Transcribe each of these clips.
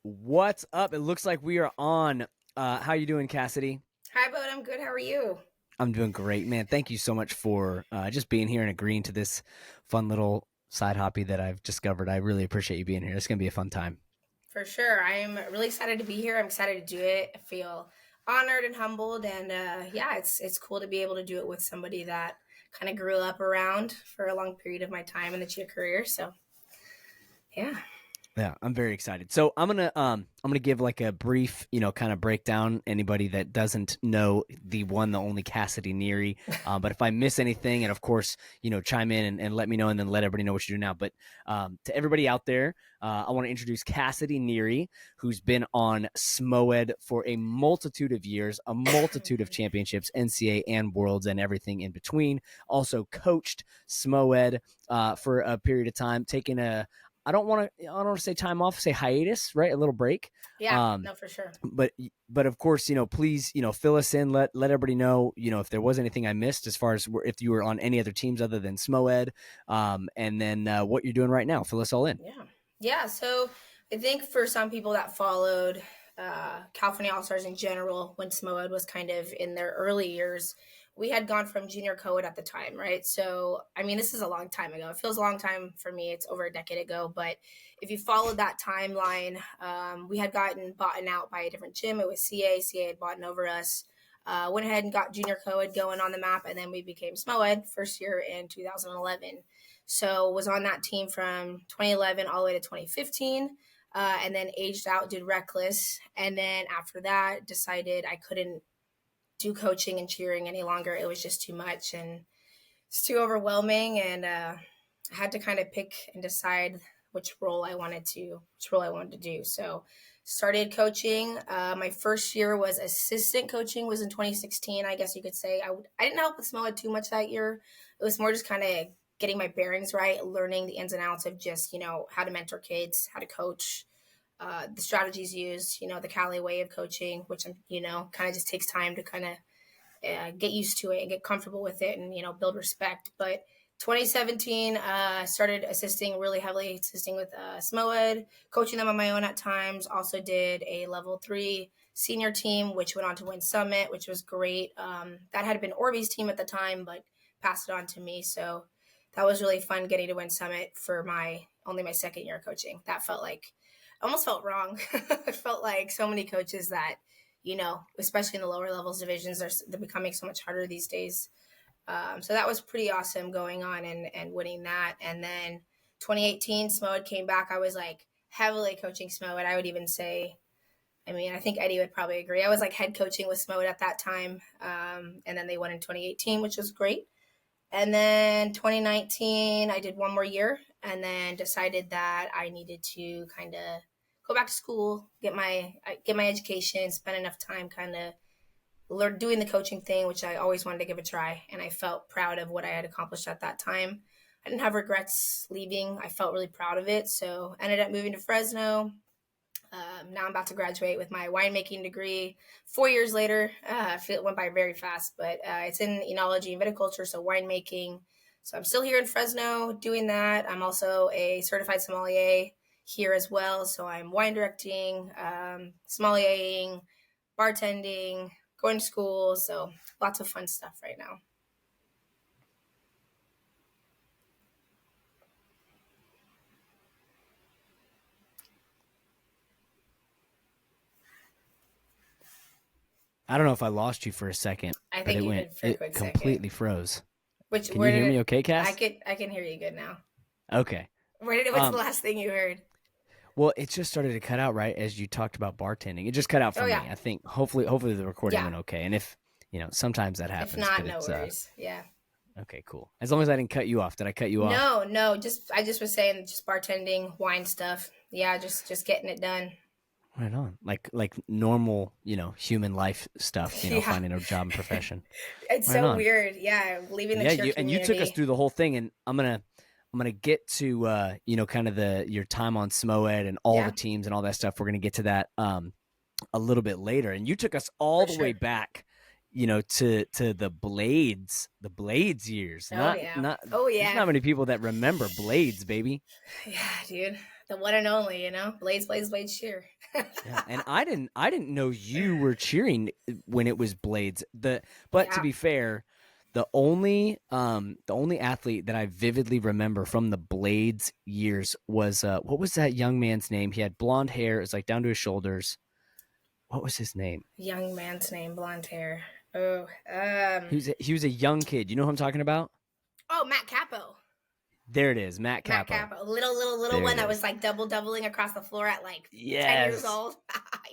What's up? It looks like we are on. How you doing, Kassidy? Hi, bud. I'm good. How are you? I'm doing great, man. Thank you so much for just being here and agreeing to this fun little side hobby that I've discovered. I really appreciate you being here. It's gonna be a fun time. For sure. I'm really excited to be here. I'm excited to do it. I feel honored and humbled, and yeah, it's cool to be able to do it with somebody that kind of grew up around for a long period of my time in the cheer career. So yeah. Yeah, I'm very excited. So I'm gonna give like a brief, kind of breakdown. Anybody that doesn't know the one, the only Cassidy Neary. But if I miss anything, and of course, chime in and let me know, and then let everybody know what you do now. But to everybody out there, I want to introduce Cassidy Neary, who's been on SMOED for a multitude of years, a multitude of championships, NCAA and worlds, and everything in between. Also coached SMOED for a period of time, taking a I don't want to say time off, say hiatus, right? A little break. Yeah, no, for sure. But of course, please, fill us in, let everybody know, if there was anything I missed as far as if you were on any other teams other than SMOED, and then what you're doing right now. Fill us all in. Yeah. Yeah. So I think for some people that followed California All Stars in general, when SMOED was kind of in their early years, we had gone from junior co-ed at the time, right? So, I mean, this is a long time ago. It feels a long time for me. It's over a decade ago. But if you followed that timeline, we had gotten bought out by a different gym. It was CA. CA had bought over us. Went ahead and got junior co-ed going on the map, and then we became SMOED first year in 2011. So was on that team from 2011 all the way to 2015, and then aged out, did reckless, and then after that decided I couldn't do coaching and cheering any longer. It was just too much and it's too overwhelming, and I had to kind of pick and decide which role I wanted to do. So started coaching. My first year was assistant coaching, was in 2016, I guess you could say. I didn't help with SMOA too much that year. It was more just kind of getting my bearings right, learning the ins and outs of just, how to mentor kids, how to coach, the strategies used, the Cali way of coaching, which, kind of just takes time to kind of get used to it and get comfortable with it and, build respect. But 2017, started really heavily assisting with SMOED, coaching them on my own at times. Also did a level 3 senior team, which went on to win Summit, which was great. That had been Orby's team at the time, but passed it on to me. So that was really fun getting to win Summit for only my second year of coaching. That almost felt wrong. It felt like so many coaches that, especially in the lower levels divisions, they're becoming so much harder these days. So that was pretty awesome going on and winning that. And then 2018, SMOED came back. I was like heavily coaching SMOED. I would even say, I think Eddie would probably agree. I was like head coaching with SMOED at that time. And then they won in 2018, which was great. And then 2019, I did one more year and then decided that I needed to kind of go back to school, get my education, spend enough time kind of learn doing the coaching thing, which I always wanted to give a try. And I felt proud of what I had accomplished at that time. I didn't have regrets leaving. I felt really proud of it. So ended up moving to Fresno. Now I'm about to graduate with my winemaking degree 4 years later. I feel it went by very fast, but it's in enology and viticulture, so winemaking. So I'm still here in Fresno doing that. I'm also a certified sommelier here as well. So I'm wine directing, sommeliering, bartending, going to school. So lots of fun stuff right now. I don't know if I lost you for a second, I but think you did for a quick completely second. froze. Can Where you did hear me it? okay, Cass? I can hear you good now. Okay. What's the last thing you heard? Well, it just started to cut out right as you talked about bartending. It just cut out for Oh me. yeah, I think hopefully the recording yeah. went okay. And if, sometimes that If happens, not, but no it's worries. Yeah. okay, cool. As long as I didn't cut you off. Did I cut you off? No. I just was saying, just bartending, wine stuff. Yeah, just getting it done. Right on. Like normal, human life stuff, Yeah, finding a job and profession. it's Right so on. weird. Yeah, leaving the Yeah, cheer you took us community. through the whole thing, and I'm gonna get to kind of your time on SMOED and all the Yeah, teams and all that stuff. We're gonna get to that a little bit later. And you took us all for the way sure. back to the Blades years. Oh Not yeah. not Oh there's yeah. not many people that remember Blades, baby. Yeah, dude. The one and only, Blades, Blades, Blades cheer. Yeah, and I didn't know you were cheering when it was Blades. But to Yeah. be fair, the only athlete that I vividly remember from the Blades years was what was that young man's name? He had blonde hair, it's like down to his shoulders. What was his name? Young man's name, blonde hair. Oh, He was a young kid. You know who I'm talking about? Matt Capo. There it is, Matt Matt Capo. Capo. Little There one it that is. was like doubling across the floor at like 10 years Yes. old.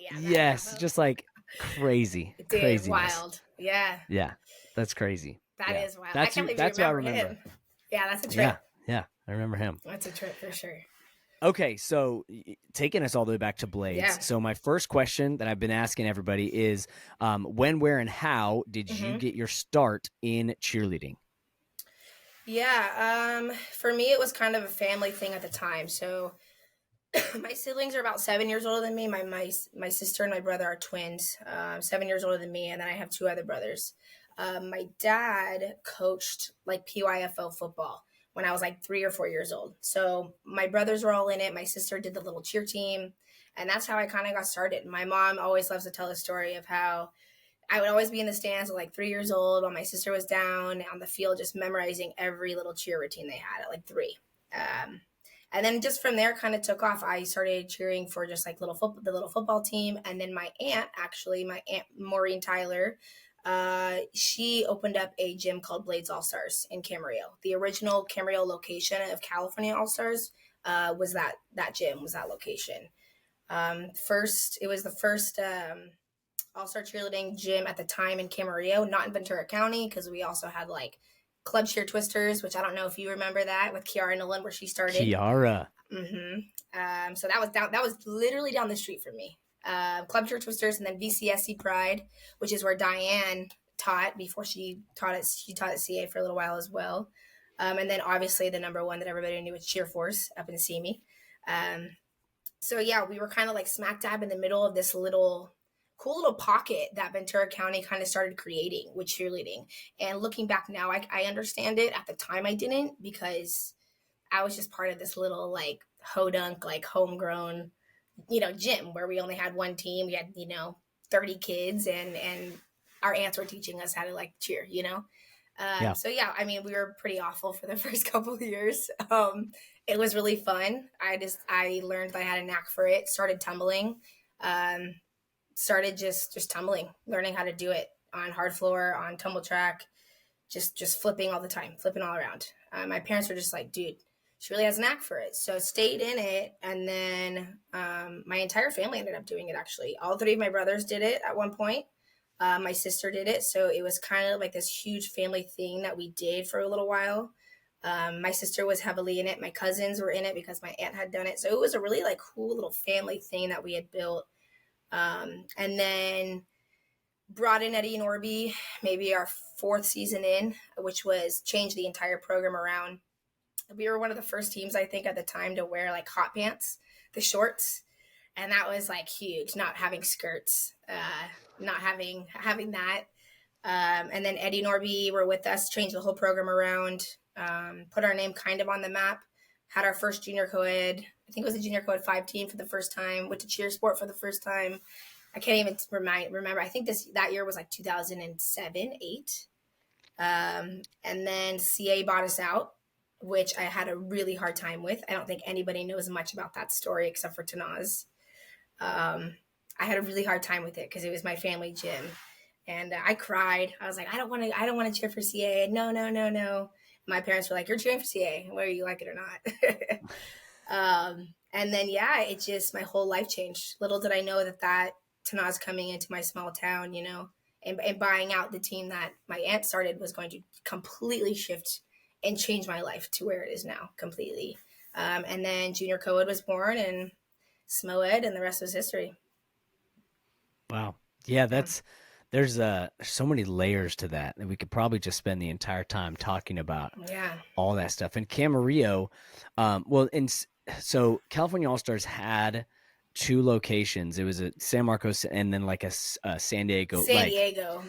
Yeah, Matt Yes, Capo. just like Dude, craziness. wild. Yeah, Yeah, that's crazy. that Yeah, is wild. I that's can't who. believe you That's who I remember remember. him. Yeah, that's a Yeah, trip. yeah, I remember him. That's a trip for sure. Okay, so taking us all the way back to Blades. Yeah. So my first question that I've been asking everybody is, when, where, and how did you hmm get your start in cheerleading? Yeah. For me, it was kind of a family thing at the time. So my siblings are about 7 years older than me. My sister and my brother are twins, 7 years older than me, and then I have two other brothers. My dad coached like PYFO football when I was like 3 or 4 years old. So my brothers were all in it. My sister did the little cheer team, and that's how I kind of got started. My mom always loves to tell the story of how I would always be in the stands at like 3 years old while my sister was down on the field, just memorizing every little cheer routine they had at like three. Um, and then just from there, kind of took off. I started cheering for just like the little football team, and then my aunt Maureen Tyler, she opened up a gym called Blades All Stars in Camarillo. The original Camarillo location of California All Stars was that gym was that location. First, it was the first all-star cheerleading gym at the time in Camarillo, not in Ventura County, because we also had like Club Cheer Twisters, which I don't know if you remember that with Kiara Nolan, where she started. Kiara. So that was literally down the street from me. Club Cheer Twisters, and then VCSC Pride, which is where Diane taught before she taught at CA for a little while as well. And then obviously the number one that everybody knew was Cheer Force up in Simi. So yeah, we were kind of like smack dab in the middle of this cool little pocket that Ventura County kind of started creating with cheerleading. And looking back now, I understand it. At the time, I didn't, because I was just part of this little like hodunk, like homegrown, gym where we only had one team. We had 30 kids, and our aunts were teaching us how to like cheer. Yeah. So yeah, I mean, we were pretty awful for the first couple of years. It was really fun. I learned that I had a knack for it. Started tumbling. Started just tumbling, learning how to do it on hard floor, on tumble track, just flipping all the time, flipping all around. My parents were just like, dude, she really has a knack for it. So stayed in it, and then my entire family ended up doing it. Actually, all three of my brothers did it at one point. My sister did it, so it was kind of like this huge family thing that we did for a little while. My sister was heavily in it. My cousins were in it because my aunt had done it. So it was a really like cool little family thing that we had built. And then brought in Eddie Norby, maybe our fourth season in, which was change the entire program around. We were one of the first teams, I think, at the time to wear like hot pants, the shorts, and that was like huge. Not having skirts, not having that. And then Eddie Norby were with us, changed the whole program around, put our name kind of on the map. Had our first junior co-ed, I think it was a junior co-ed 5 team for the first time, went to cheer sport for the first time. I can't even remember. I think that year was like 2007, 8. And then CA bought us out, which I had a really hard time with. I don't think anybody knows much about that story except for Tanaz. I had a really hard time with it because it was my family gym, and I cried. I was like, I don't want to cheer for CA. No. My parents were like, you're cheering for CA, whether you like it or not. And then, yeah, it just, my whole life changed. Little did I know that Tanaz coming into my small town, and buying out the team that my aunt started was going to completely shift and change my life to where it is now completely. And then junior co-ed was born, and SMOED, and the rest was history. Wow. Yeah, there's so many layers to that, and we could probably just spend the entire time talking about Yeah. all that stuff. And Camarillo, so California All Stars had two locations. It was a San Marcos and then like a San Diego, San Diego.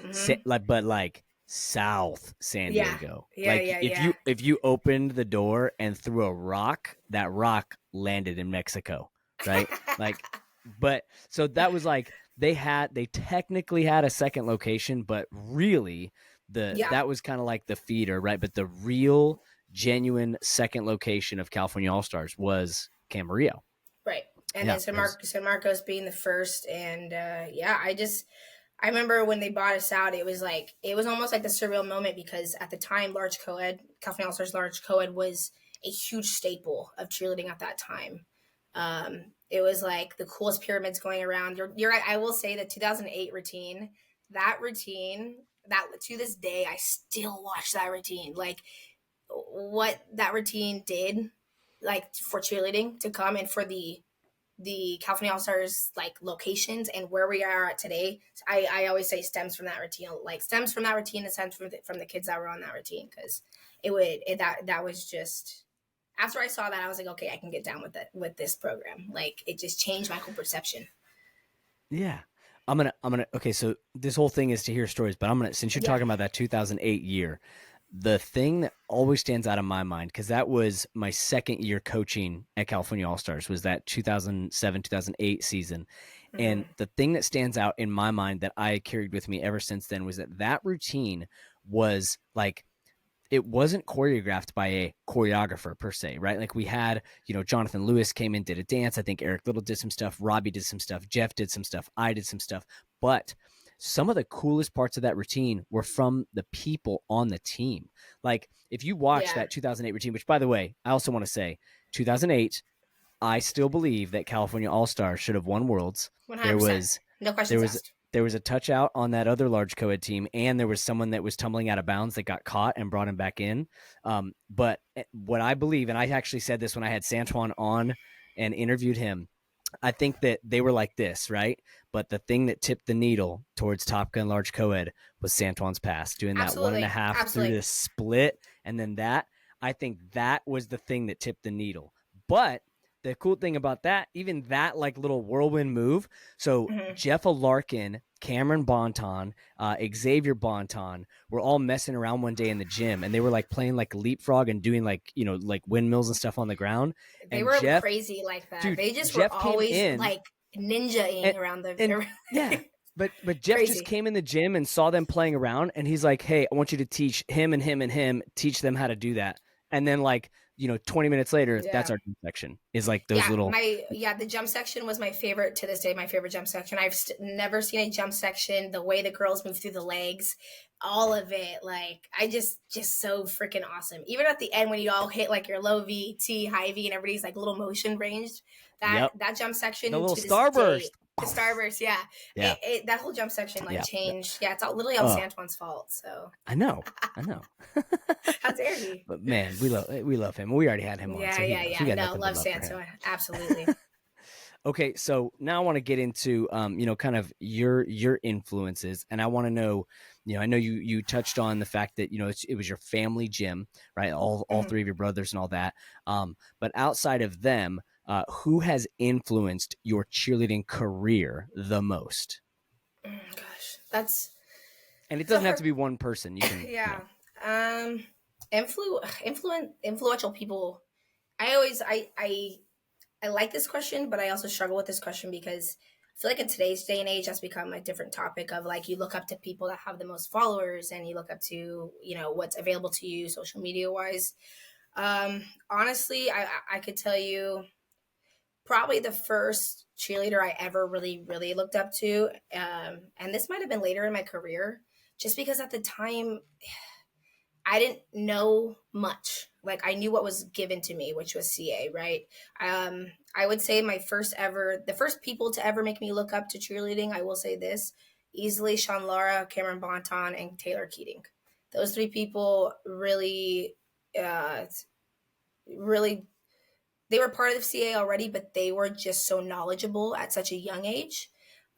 but like South San Yeah. Diego. Yeah. Like Yeah. Yeah. if you opened the door and threw a rock, that rock landed in Mexico, right? Like, but so that was like they technically had a second location, but really Yeah. that was kind of like the feeder, right? But the real genuine second location of California All Stars was Camarillo. Right. And Yeah, then it was. San Marcos being the first. And yeah, I remember when they bought us out, it was almost like the surreal moment because at the time, large co-ed, California All Stars large co-ed was a huge staple of cheerleading at that time. It was like the coolest pyramids going around. You're right. I will say the 2008 routine, that to this day, I still watch that routine. Like what that routine did, like for cheerleading to come and for the California All Stars like locations and where we are at today. I always say stems from that routine, like stems from that routine and stems from the kids that were on that routine because that was just after I saw that I was like, okay, I can get down with this program. Like it just changed my whole perception. Yeah. I'm gonna okay, so this whole thing is to hear stories, but I'm gonna since you're Yeah. talking about that 2008 year, the thing that always stands out in my mind, because that was my second year coaching at California All Stars, was that 2007, 2008 season. And Mm-hmm. the thing that stands out in my mind that I carried with me ever since then was that routine was like it wasn't choreographed by a choreographer per se, right? Like we had, Jonathan Lewis came in, did a dance. I think Eric Little did some stuff. Robbie did some stuff. Jeff did some stuff. I did some stuff. But some of the coolest parts of that routine were from the people on the team. Like if you watch Yeah. that 2008 routine, which by the way, I also want to say 2008, I still believe that California All Stars should have won Worlds. There 100%. was No there questions was asked. there was a touch out on that other large co-ed team, and there was someone that was tumbling out of bounds that got caught and brought him back in. But what I believe, and I actually said this when I had Santuan on and interviewed him, I think that they were like this, right? But the thing that tipped the needle towards Top Gun large co-ed was Santuan's pass, doing that one and a Absolutely. half through Absolutely. the split, and then that. I think that was the thing that tipped the needle. But the cool thing about that, even that like little whirlwind move. So Mm-hmm. Jeff Larkin, Cameron Bonton, Xavier Bonton were all messing around one day in the gym, and they were like playing like leapfrog and doing like like windmills and stuff on the ground. They And were Jeff, crazy like that. dude, They just were Jeff came always in like ninjaing and around and the yeah. But Jeff just crazy. came in the gym and saw them playing around, and he's like, "Hey, I want you to teach him and him and him, teach them how to do that." And then like 20 minutes later, that's Yeah. our section is like those little. The jump section was my favorite to this day. My favorite jump section. I've never seen a jump section. The way the girls move through the legs, all of it. Like I just so freaking awesome. Even at the end when you all hit like your low V, T, high V, and everybody's like little motion ranged. Yep, That jump the section little to this day. starburst. The starburst, yeah, Yeah, that whole jump section like yeah. changed. Yeah, it's all literally all Oh, Santuan's fault. So I know, I know. how dare he? But man, we love him. We already had him on, Yeah, so he yeah, knows. yeah. We got No, nothing but love love for him. Santuan. Absolutely. Okay, so now I want to get into kind of your influences, and I want to know, I know you touched on the fact that it was your family gym, right? All Mhm. three of your brothers and all that. But outside of them, who has influenced your cheerleading career the most? Gosh, that's And it so doesn't have hard. to be one person. You can, Yeah. Um influential people. I always I like this question, but I also struggle with this question because I feel like in today's day and age that's become a different topic of like you look up to people that have the most followers and you look up to, what's available to you social media wise. Honestly, I could tell you probably the first cheerleader I ever really, really looked up to. And this might have been later in my career, just because at the time I didn't know much. Like I knew what was given to me, which was CA, right? I would say the first people to ever make me look up to cheerleading, I will say this easily Sean Lara, Cameron Bonton, and Taylor Keating. Those three people uh, really they were part of the CA already, but they were just so knowledgeable at such a young age.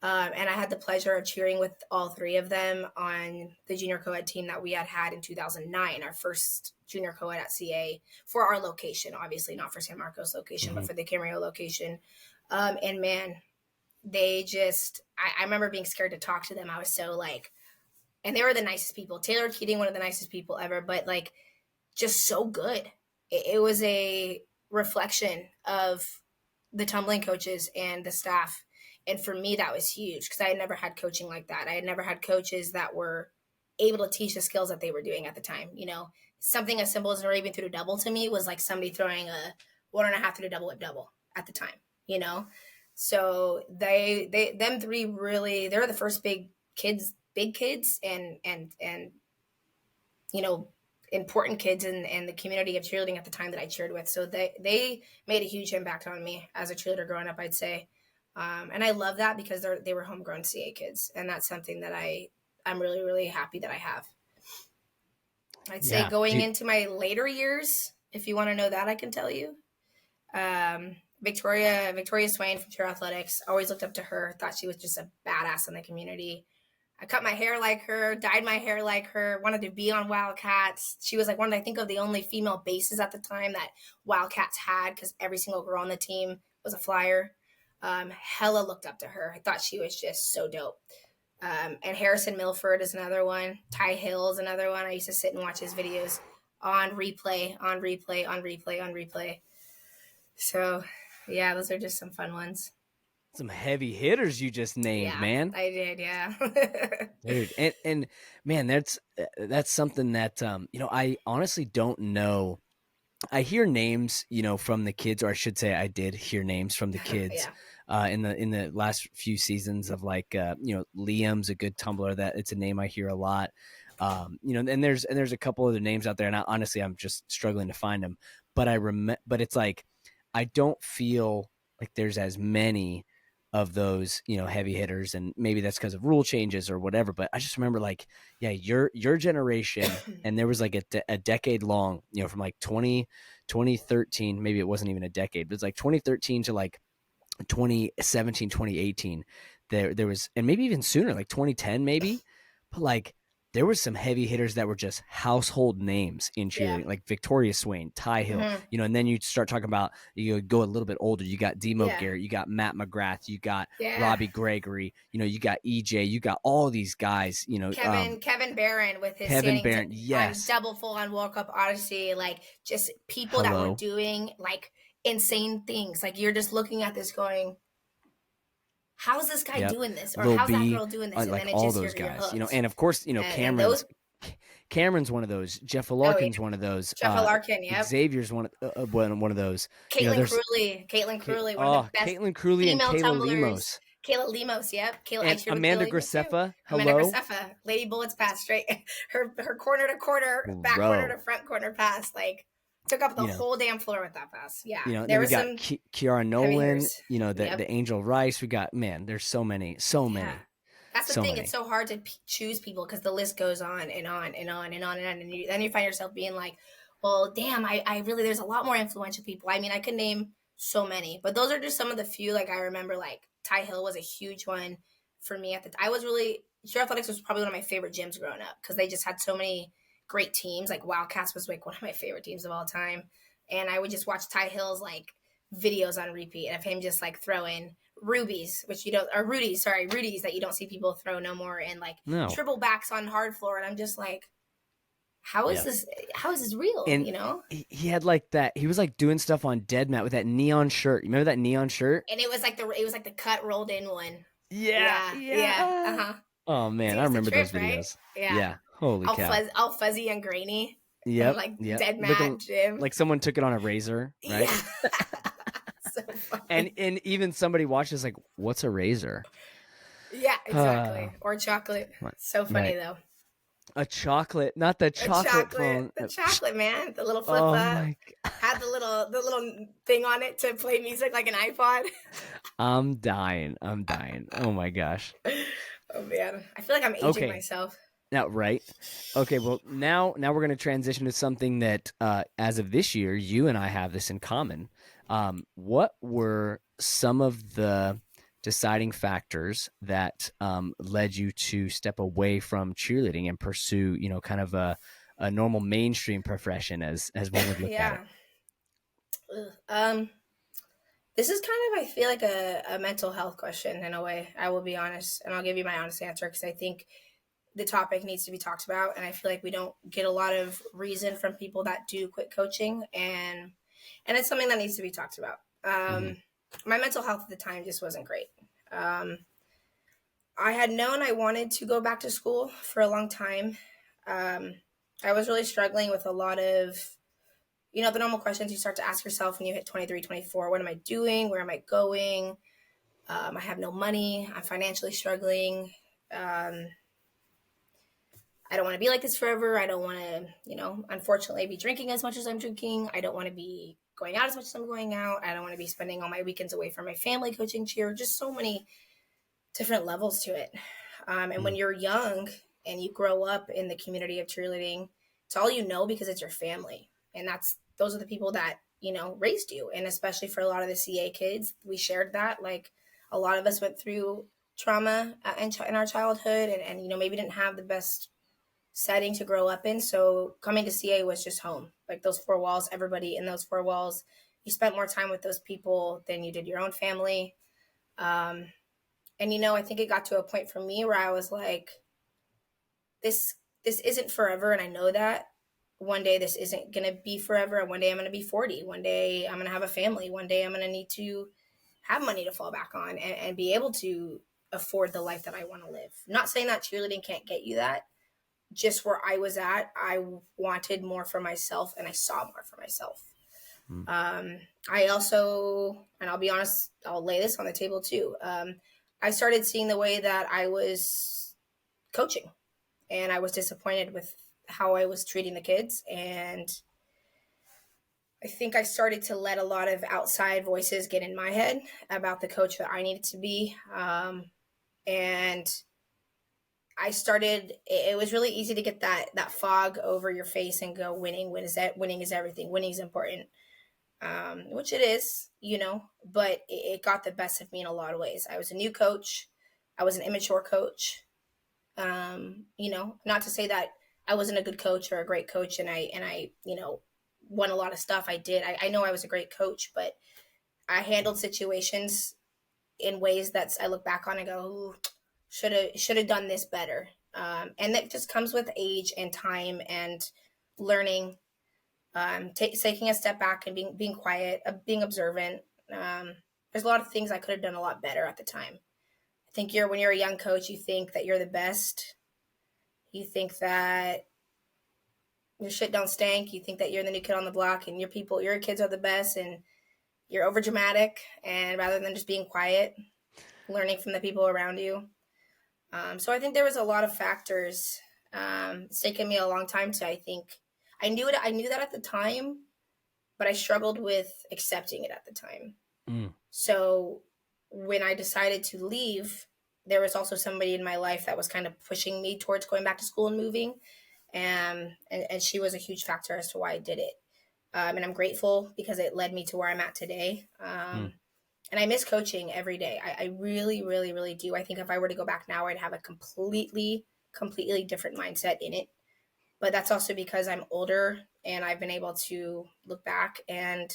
And I had the pleasure of cheering with all three of them on the junior co-ed team that we had in 2009, our first junior co-ed at CA for our location, obviously not for San Marcos location, but Mhm. for the Camarillo location. And man, they just, I remember being scared to talk to them. I was so like, and they were the nicest people. Taylor Keating, one of the nicest people ever, but like just so good. It was a reflection of the tumbling coaches and the staff. And for me, that was huge because I had never had coaching like that. I had never had coaches that were able to teach the skills that they were doing at the time. You know, something as simple as an Arabian through the double to me was like somebody throwing a 1.5 through the double whip double at the time, you know? So them three really, they're the first big kids and, you know, important kids in the community of cheerleading at the time that I cheered with. So they made a huge impact on me as a cheerleader growing up, I'd say. And I love that because they were homegrown CA kids. And that's something that I'm really, really happy that I have. I'd say going into my later years, if you want to know that, I can tell you. Victoria Swain from Cheer Athletics, always looked up to her, thought she was just a badass in the community. I cut my hair like her, dyed my hair like her, wanted to be on Wildcats. She was like one of, I think, of the only female bases at the time that Wildcats had because every single girl on the team was a flyer. Hella looked up to her. I thought she was just so dope. And Harrison Milford is another one. Ty Hill is another one. I used to sit and watch his videos on replay. So, yeah, those are just some fun ones. Some heavy hitters you just named, man. I did, yeah. Dude, and man, that's something that I honestly don't know. I hear names, from the kids, or I should say I did hear names from the kids. In the last few seasons of like Liam's a good tumbler, that it's a name I hear a lot. And there's a couple other names out there, and honestly I'm just struggling to find them. But but it's like I don't feel like there's as many of those heavy hitters, and maybe that's because of rule changes or whatever. But I just remember like your generation, and there was like a decade long, from like 2013, maybe it wasn't even a decade, but it's like 2013 to like 2017, 2018, there was, and maybe even sooner, like 2010 maybe, but like there was some heavy hitters that were just household names in cheerleading, like Victoria Swain, Ty Hill, and then you start talking about, you go a little bit older, you got Demo Garrett, you got Matt McGrath, you got Robbie Gregory, you got EJ, you got all these guys, Kevin Barron with his double full on World Cup Odyssey, like just people that were doing like insane things. Like you're just looking at this going, how's this guy doing this? Or how's that girl doing this? And like then all those guys, and of course, Cameron's one of those. Jeff Larkin's one of those. Jeff Larkin, yep. Xavier's one of those. Caitlin Crewley, one of the best. Caitlin Crewley and Kayla Lemos. Kayla Lemos, yep. And Amanda Graceffa, hello. Amanda Graceffa, Lady Bullets pass straight. Her corner to corner, back corner to front corner pass, like took up the whole damn floor with that pass. Yeah, there was got Kiara Nolan. The Angel Rice. We got, man. There's so many. That's the thing. It's so hard to choose people because the list goes on and on and on and on and on, and then you find yourself being like, well, damn, I really, there's a lot more influential people. I mean, I could name so many, but those are just some of the few. Like I remember, like Ty Hill was a huge one for me at the time. Cheer Athletics was probably one of my favorite gyms growing up because they just had so many great teams. Like Wildcats was like one of my favorite teams of all time, and I would just watch Ty Hill's like videos on repeat of him just like throwing rubies, which rudies that you don't see people throw no more, and like triple backs on hard floor, and I'm just like, how is this real? And he had like that, he was like doing stuff on dead mat with that neon shirt. You remember that neon shirt? And it was like the cut rolled in one. Yeah. Oh man, I remember those videos. Right? Yeah. Holy cow. All fuzzy and grainy. Yep. Dead mat gym. Like someone took it on a razor, right? Yeah. So funny. And even somebody watches like, what's a razor? Yeah, exactly. Or chocolate. So funny though. A chocolate, not the chocolate phone. The chocolate, man. The little flip up. Had the little thing on it to play music like an iPod. I'm dying. Oh my gosh. Oh man. I feel like I'm aging myself. Now, right. Okay, well, now we're going to transition to something that, as of this year, you and I have this in common. What were some of the deciding factors that led you to step away from cheerleading and pursue, kind of a normal mainstream profession as one would look at it? This is kind of, I feel like a mental health question in a way. I will be honest, and I'll give you my honest answer because I think the topic needs to be talked about, and I feel like we don't get a lot of reason from people that do quit coaching, and it's something that needs to be talked about. Mm-hmm. My mental health at the time just wasn't great. Um, I had known I wanted to go back to school for a long time. Um, I was really struggling with a lot of, the normal questions you start to ask yourself when you hit 23, 24. What am I doing? Where am I going? I have no money. I'm financially struggling. Um, I don't want to be like this forever. I don't want to, unfortunately be drinking as much as I'm drinking. I don't want to be going out as much as I'm going out. I don't want to be spending all my weekends away from my family coaching cheer. Just so many different levels to it. And when you're young and you grow up in the community of cheerleading, it's all you know because it's your family. And those are the people that, raised you. And especially for a lot of the CA kids, we shared that. Like a lot of us went through trauma in our childhood and, maybe didn't have the best setting to grow up in. So coming to CA was just home. Like those four walls, everybody in those four walls, you spent more time with those people than you did your own family. Um, and I think it got to a point for me where I was like, this isn't forever, and I know that. One day this isn't going to be forever, and one day I'm going to be 40. One day I'm going to have a family. One day I'm going to need to have money to fall back on and be able to afford the life that I want to live. Not saying that cheerleading can't get you that, just where I was at, I wanted more for myself and I saw more for myself. Mm-hmm. I also, and I'll be honest, I'll lay this on the table too. I started seeing the way that I was coaching, and I was disappointed with how I was treating the kids. And I think I started to let a lot of outside voices get in my head about the coach that I needed to be. And I started, it was really easy to get that fog over your face and go, winning is everything. Winning is important. Which it is, but it got the best of me in a lot of ways. I was a new coach. I was an immature coach. Not to say that I wasn't a good coach or a great coach and I won a lot of stuff. I did. I know I was a great coach, but I handled situations in ways that I look back on and go, should have done this better. And that just comes with age and time and learning, taking a step back and being quiet, being observant. There's a lot of things I could have done a lot better at the time. I think when you're a young coach, you think that you're the best. You think that your shit don't stink. You think that you're the new kid on the block and your kids are the best, and you're over dramatic. And rather than just being quiet, learning from the people around you. So I think there was a lot of factors. It's taken me a long time to, I think, I knew that at the time, but I struggled with accepting it at the time. So when I decided to leave, there was also somebody in my life that was kind of pushing me towards going back to school and moving. And she was a huge factor as to why I did it. And I'm grateful because it led me to where I'm at today. And I miss coaching every day. I really, really, really do. I think if I were to go back now, I'd have a completely, completely different mindset in it. But that's also because I'm older and I've been able to look back and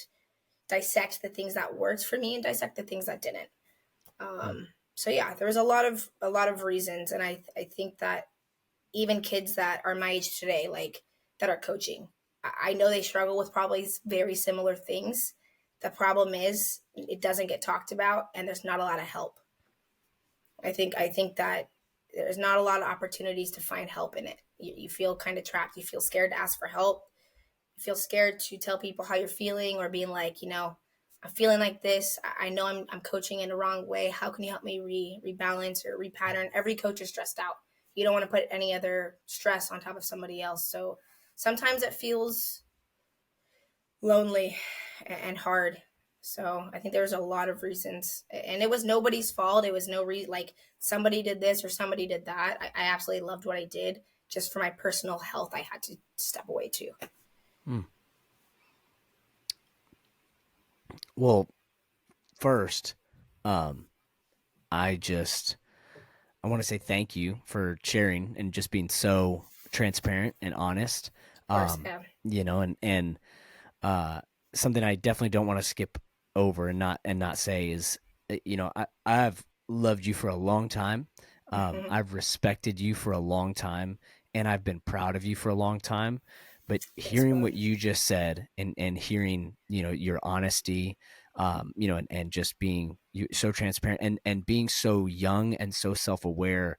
dissect the things that worked for me and dissect the things that didn't. So yeah, there was a lot of reasons, and I think that even kids that are my age today, like that are coaching, I know they struggle with probably very similar things. The problem is it doesn't get talked about, and there's not a lot of help. I think that there's not a lot of opportunities to find help in it. You feel kind of trapped. You feel scared to ask for help. You feel scared to tell people how you're feeling, or being like, I'm feeling like this. I know I'm coaching in the wrong way. How can you help me rebalance or repattern? Every coach is stressed out. You don't want to put any other stress on top of somebody else. So sometimes it feels lonely and hard. So I think there was a lot of reasons, and it was nobody's fault. It was no reason like somebody did this or somebody did that. I absolutely loved what I did. Just for my personal health, I had to step away too. Well, first, I I want to say thank you for sharing and just being so transparent and honest. Of course, yeah. And something I definitely don't want to skip over and not say is, I've loved you for a long time. I've respected you for a long time, and I've been proud of you for a long time. But Thanks, hearing bro. what you just said, and hearing, your honesty, and just being so transparent, and being so young and so self-aware,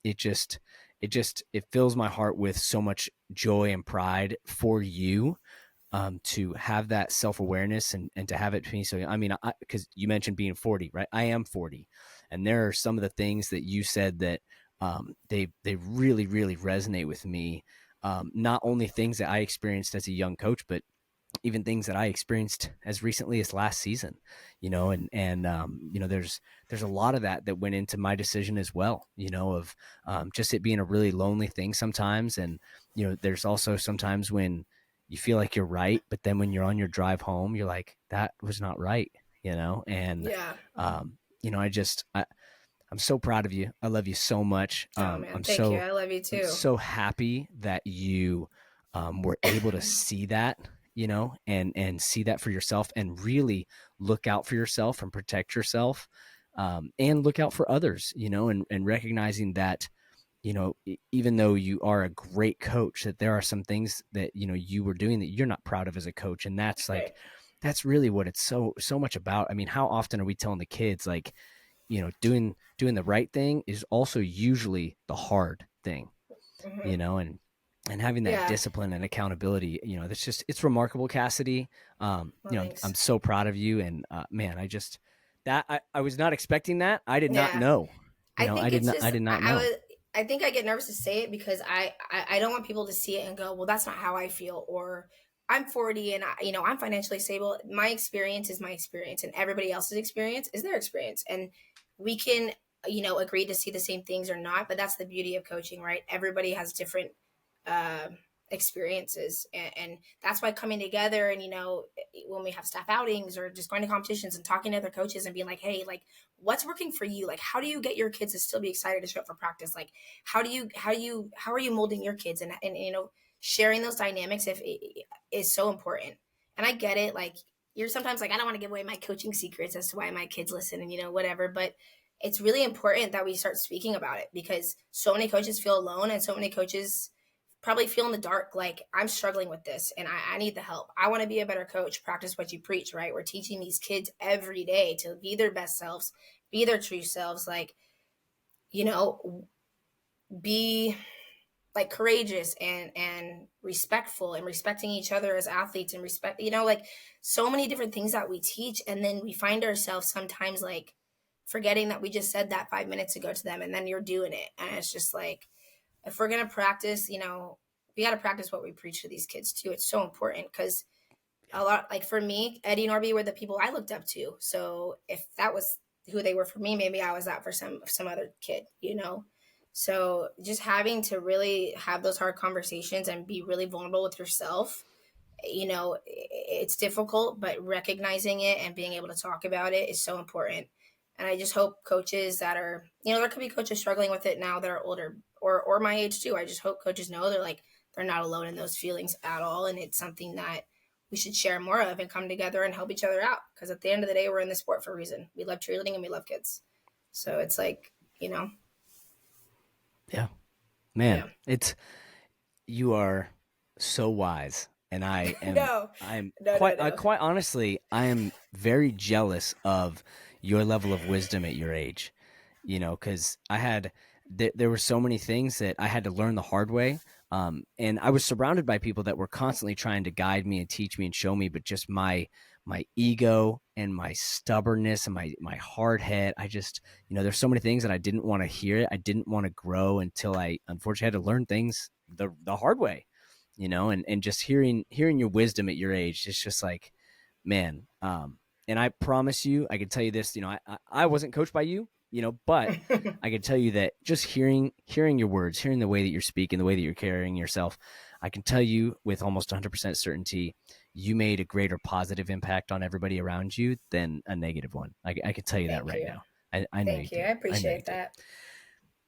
it fills my heart with so much joy and pride for you, to have that self-awareness, and to have it be so. I mean, because you mentioned being 40, right? I am 40, and there are some of the things that you said that, they really really resonate with me. Not only things that I experienced as a young coach, but even things that I experienced as recently as last season, and there's a lot of that went into my decision as well, of, just it being a really lonely thing sometimes. And, there's also sometimes when you feel like you're right, but then when you're on your drive home, you're like, that was not right, and, Yeah. I'm so proud of you. I love you so much. Oh man, thank you. I love you I'm too. so happy that you, were able to see that, and see that for yourself, and really look out for yourself and protect yourself, and look out for others, and recognizing that, even though you are a great coach, that there are some things that, you were doing that you're not proud of as a coach. And that's like, Right. that's really what it's so much about. I mean, how often are we telling the kids, like, doing the right thing is also usually the hard thing, Hmm. and having that Yeah. discipline and accountability, that's just, it's remarkable, Cassidy. Well, thanks. I'm so proud of you. And, man, I was not expecting that. I did not Yeah. know, I think it's I just did not I know. was I think I get nervous to say it because I don't want people to see it and go, well, that's not how I feel, or I'm 40 and I'm financially stable. My experience is my experience, and everybody else's experience is their experience, and we can agree to see the same things or not. But that's the beauty of coaching, right? Everybody has different uh, experiences, and that's why coming together and when we have staff outings or just going to competitions and talking to other coaches and being like, hey, like, what's working for you? Like, how do you get your kids to still be excited to show up for practice? Like, how are you molding your kids? And sharing those dynamics if is so important. And I get it. Like, you're sometimes like, I don't want to give away my coaching secrets as to why my kids listen and whatever. But it's really important that we start speaking about it, because so many coaches feel alone, and so many coaches probably feel in the dark, like, I'm struggling with this and I need the help. I want to be a better coach. Practice what you preach, right? We're teaching these kids every day to be their best selves, be their true selves, like, you know, be like courageous and respectful, and respecting each other as athletes, and respect, like, so many different things that we teach. And then we find ourselves sometimes like forgetting that we just said that 5 minutes ago to them, and then you're doing it. And it's just like, if we're going to practice, we got to practice what we preach to these kids too. It's so important, because a lot, like for me, Eddie and Orby were the people I looked up to. So if that was who they were for me, maybe I was that for some other kid. So just having to really have those hard conversations and be really vulnerable with yourself, it's difficult, but recognizing it and being able to talk about it is so important. And I just hope coaches that are, there could be coaches struggling with it now that are older, or my age too. I just hope coaches know they're not alone in those feelings at all. And it's something that we should share more of and come together and help each other out. Because at the end of the day, we're in the sport for a reason. We love cheerleading and we love kids. So it's like, Yeah, man, yeah. you are so wise, and No, I'm no, no, no. quite honestly, I am very jealous of your level of wisdom at your age. Because there were so many things that I had to learn the hard way, and I was surrounded by people that were constantly trying to guide me and teach me and show me, but just my ego and my stubbornness and my hard head, I just, there's so many things that I didn't want to hear. I didn't want to grow until I unfortunately had to learn things the hard way, and just hearing your wisdom at your age, it's just like, man. And I promise you, I can tell you this, I wasn't coached by you, but I can tell you that just hearing your words, hearing the way that you're speaking, the way that you're carrying yourself, I can tell you with almost 100% certainty, you made a greater positive impact on everybody around you than a negative one. I can tell you that Thank right you. now. I know you Thank you. I did. I know you appreciate did. that.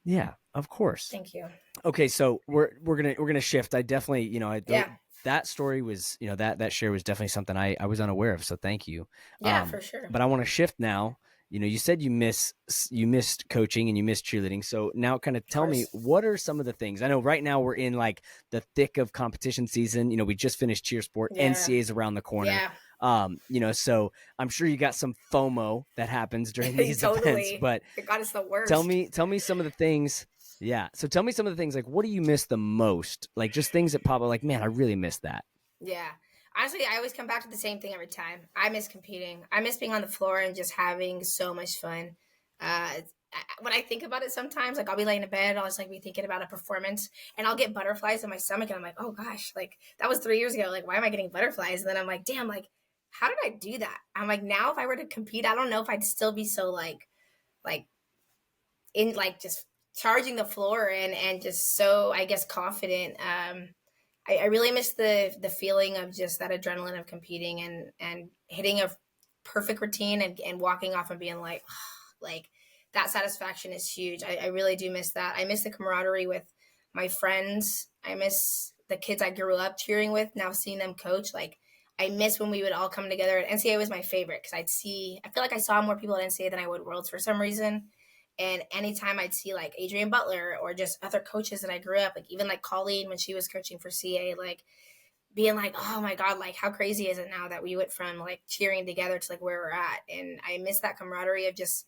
Yeah, of course. Thank you. Okay, so we're gonna shift. I definitely, Yeah. that story was, that share was definitely something I was unaware of. So thank you. Yeah, for sure. But I want to shift now. You said you missed coaching and you missed cheerleading. So now kind of Of tell me, course. what are some of the things? I know right now we're in like the thick of competition season. We just finished cheer sport. Yeah. NCAA's around the corner. Yeah. So I'm sure you got some FOMO that happens during these events, Totally. but God, it's the tell worst. me some of the things. Yeah. So tell me some of the things, like, what do you miss the most? Like, just things that pop up, like, man, I really miss that. Yeah. Honestly, I always come back to the same thing every time. I miss competing. I miss being on the floor and just having so much fun. When I think about it sometimes, like I'll be laying in bed, I'll just like be thinking about a performance and I'll get butterflies in my stomach and I'm like, oh gosh, like that was 3 years ago. Like, why am I getting butterflies? And then I'm like, damn, like, how did I do that? I'm like, now if I were to compete, I don't know if I'd still be so like in like just charging the floor and just so I guess confident. I really miss the feeling of just that adrenaline of competing and hitting a perfect routine and walking off and being like, like that satisfaction is huge. I really do miss that. I miss the camaraderie with my friends. I miss the kids I grew up cheering with. Now seeing them coach, like I miss when we would all come together. NCAA was my favorite because I feel like I saw more people at NCAA than I would Worlds for some reason. And anytime I'd see like Adrian Butler or just other coaches that I grew up, like even like Colleen when she was coaching for CA, like being like, oh my God, like how crazy is it now that we went from like cheering together to like where we're at. And I miss that camaraderie of just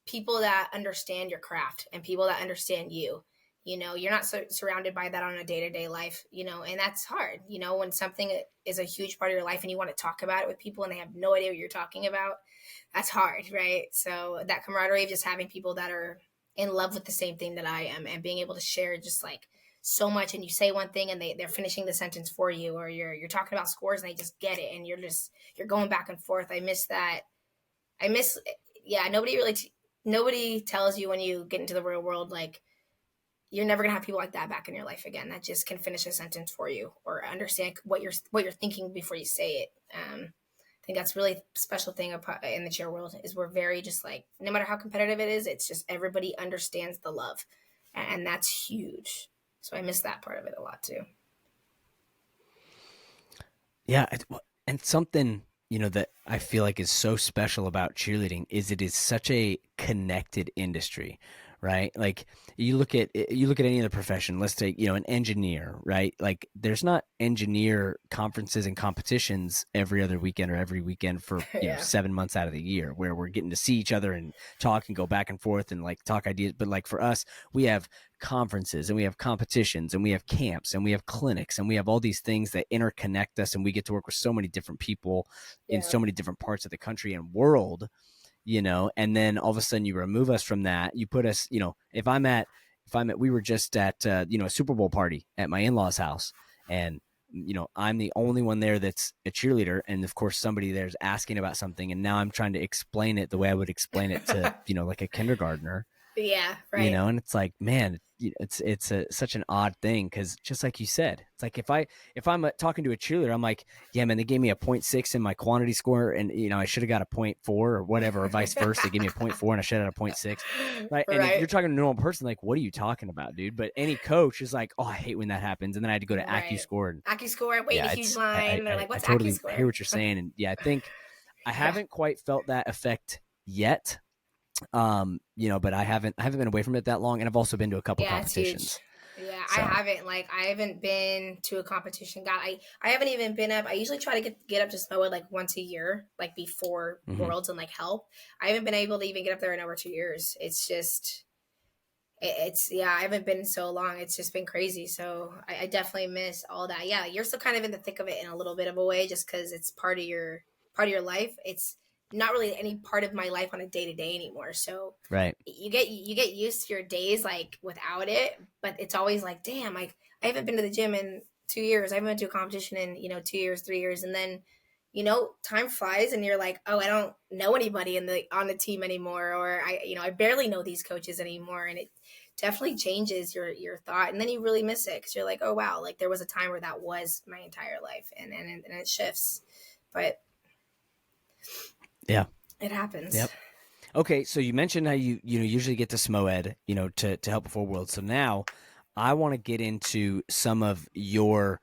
people that understand your craft and people that understand you. You're not surrounded by that on a day-to-day life, and that's hard, when something is a huge part of your life and you want to talk about it with people and they have no idea what you're talking about. That's hard, right? So that camaraderie of just having people that are in love with the same thing that I am and being able to share just like so much, and you say one thing and they're finishing the sentence for you, or you're talking about scores and they just get it and you're going back and forth. I miss that. I miss Yeah, nobody tells you when you get into the real world, like you're never gonna have people like that back in your life again that just can finish a sentence for you or understand what you're thinking before you say it. I think that's really special thing in the cheer world is we're very just like, no matter how competitive it is, it's just everybody understands the love, and that's huge. So I miss that part of it a lot too. Yeah. And something, that I feel like is so special about cheerleading is it is such a connected industry, right? Like you look at any other profession. Let's take, an engineer, right? Like there's not engineer conferences and competitions every other weekend or every weekend for, Yeah. 7 months out of the year where we're getting to see each other and talk and go back and forth and like talk ideas. But like for us, we have conferences and we have competitions and we have camps and we have clinics and we have all these things that interconnect us, and we get to work with so many different people in Yeah. so many different parts of the country and world, and then all of a sudden you remove us from that. You put us, we were just at, a Super Bowl party at my in-laws house, and, I'm the only one there that's a cheerleader. And of course somebody there's asking about something. And now I'm trying to explain it the way I would explain it to, like a kindergartner, Yeah. Right. and it's like, man, such an odd thing, because just like you said, it's like if I'm talking to a cheerleader, I'm like, yeah, man, they gave me a 0.6 in my quantity score, and I should have got a 0.4 or whatever, or vice versa. They gave me a 0.4 and I should have had a 0.6, right? And if Right. you're talking to a normal person, like, what are you talking about, dude? But any coach is like, oh, I hate when that happens, and then I had to go to Right. AccuScore, and AccuScore, wait in a yeah, huge it's line. They're like, I what's totally hear AccuScore? what you're saying, and yeah, I think I Yeah. haven't quite felt that effect yet, but I haven't been away from it that long, and I've also been to a couple Yeah, it's huge. competitions. Yeah, So I haven't been to a competition. God, I haven't even been up. I usually try to get up to Smowood like once a year, like before mhm. Worlds and like help. I haven't been able to even get up there in over 2 years. It's just it's yeah, I haven't been in so long. It's just been crazy. So I definitely miss all that. Yeah, you're still kind of in the thick of it in a little bit of a way, just because it's part of your life. It's not really any part of my life on a day to day anymore. So Right. you get used to your days like without it, but it's always like, damn, like I haven't been to the gym in 2 years. I haven't been to a competition in 2 years, 3 years, and then time flies and you're like, oh, I don't know anybody on the team anymore, or I barely know these coaches anymore, and it definitely changes your thought, and then you really miss it because you're like, oh wow, like there was a time where that was my entire life, and it shifts, but Yeah. it happens. Yep. Okay, so you mentioned how you usually get to SMOED, to help before World. So now I want to get into some of your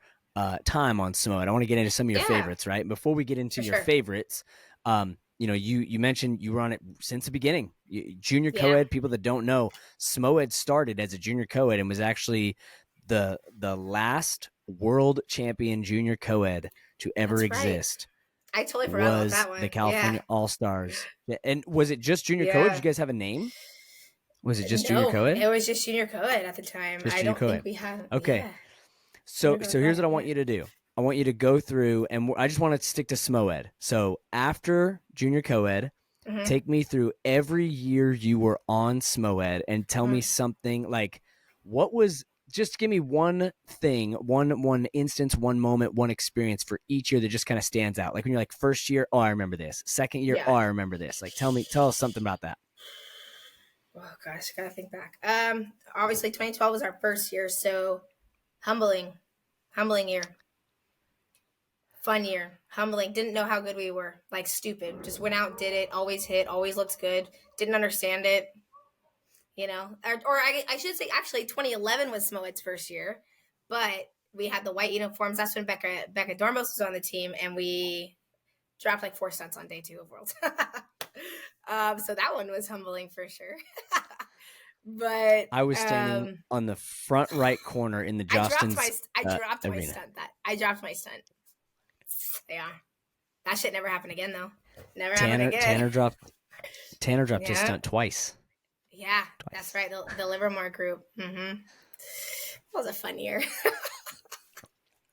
time on Samoa. I want to get into some of your Yeah, favorites, right? Before we get into for your sure. favorites, you mentioned you were on it since the beginning. Junior Yeah. co-ed, people that don't know, Samoa started as a junior co-ed and was actually the last world champion junior co-ed to ever That's right. exist. I totally forgot about Was that the one. Yeah. California All Stars. And was it just junior co-ed? Did Yeah. you guys have a name? Was it just junior No, co-ed? it was just junior co-ed at the time. Just I junior don't think co-ed. we had. Okay. Yeah. I So never so got here's it. what I want Yeah. you to do. I want you to go through, and I just want to stick to SMOED. So after junior co-ed, Hmm. take me through every year you were on SMOED and tell me Hmm. something like what was, just give me one thing, one instance, one moment, one experience for each year that just kind of stands out. Like when you're like first year, oh, I remember this. Second year, Yeah. oh, I remember this. Like tell us something about that. Oh gosh, I gotta think back. Obviously 2012 was our first year, so humbling, humbling year, fun year, humbling. Didn't know how good we were, like stupid. Just went out, did it, always hit, always looked good. Didn't understand it, or I should say actually 2011 was Smoet's first year, but we had the white uniforms. That's when Becca Dormos was on the team, and we dropped like 4 cents on day 2 of Worlds. So that one was humbling for sure. But I was standing on the front right corner in the Jostens I dropped my arena. stunt. I dropped my stunt. Yeah, that shit never happened again though. Never happened Tanner again. Tanner dropped his Yeah, stunt twice. yeah, that's Twice. right. The Livermore group. Mm-hmm. That was a fun year.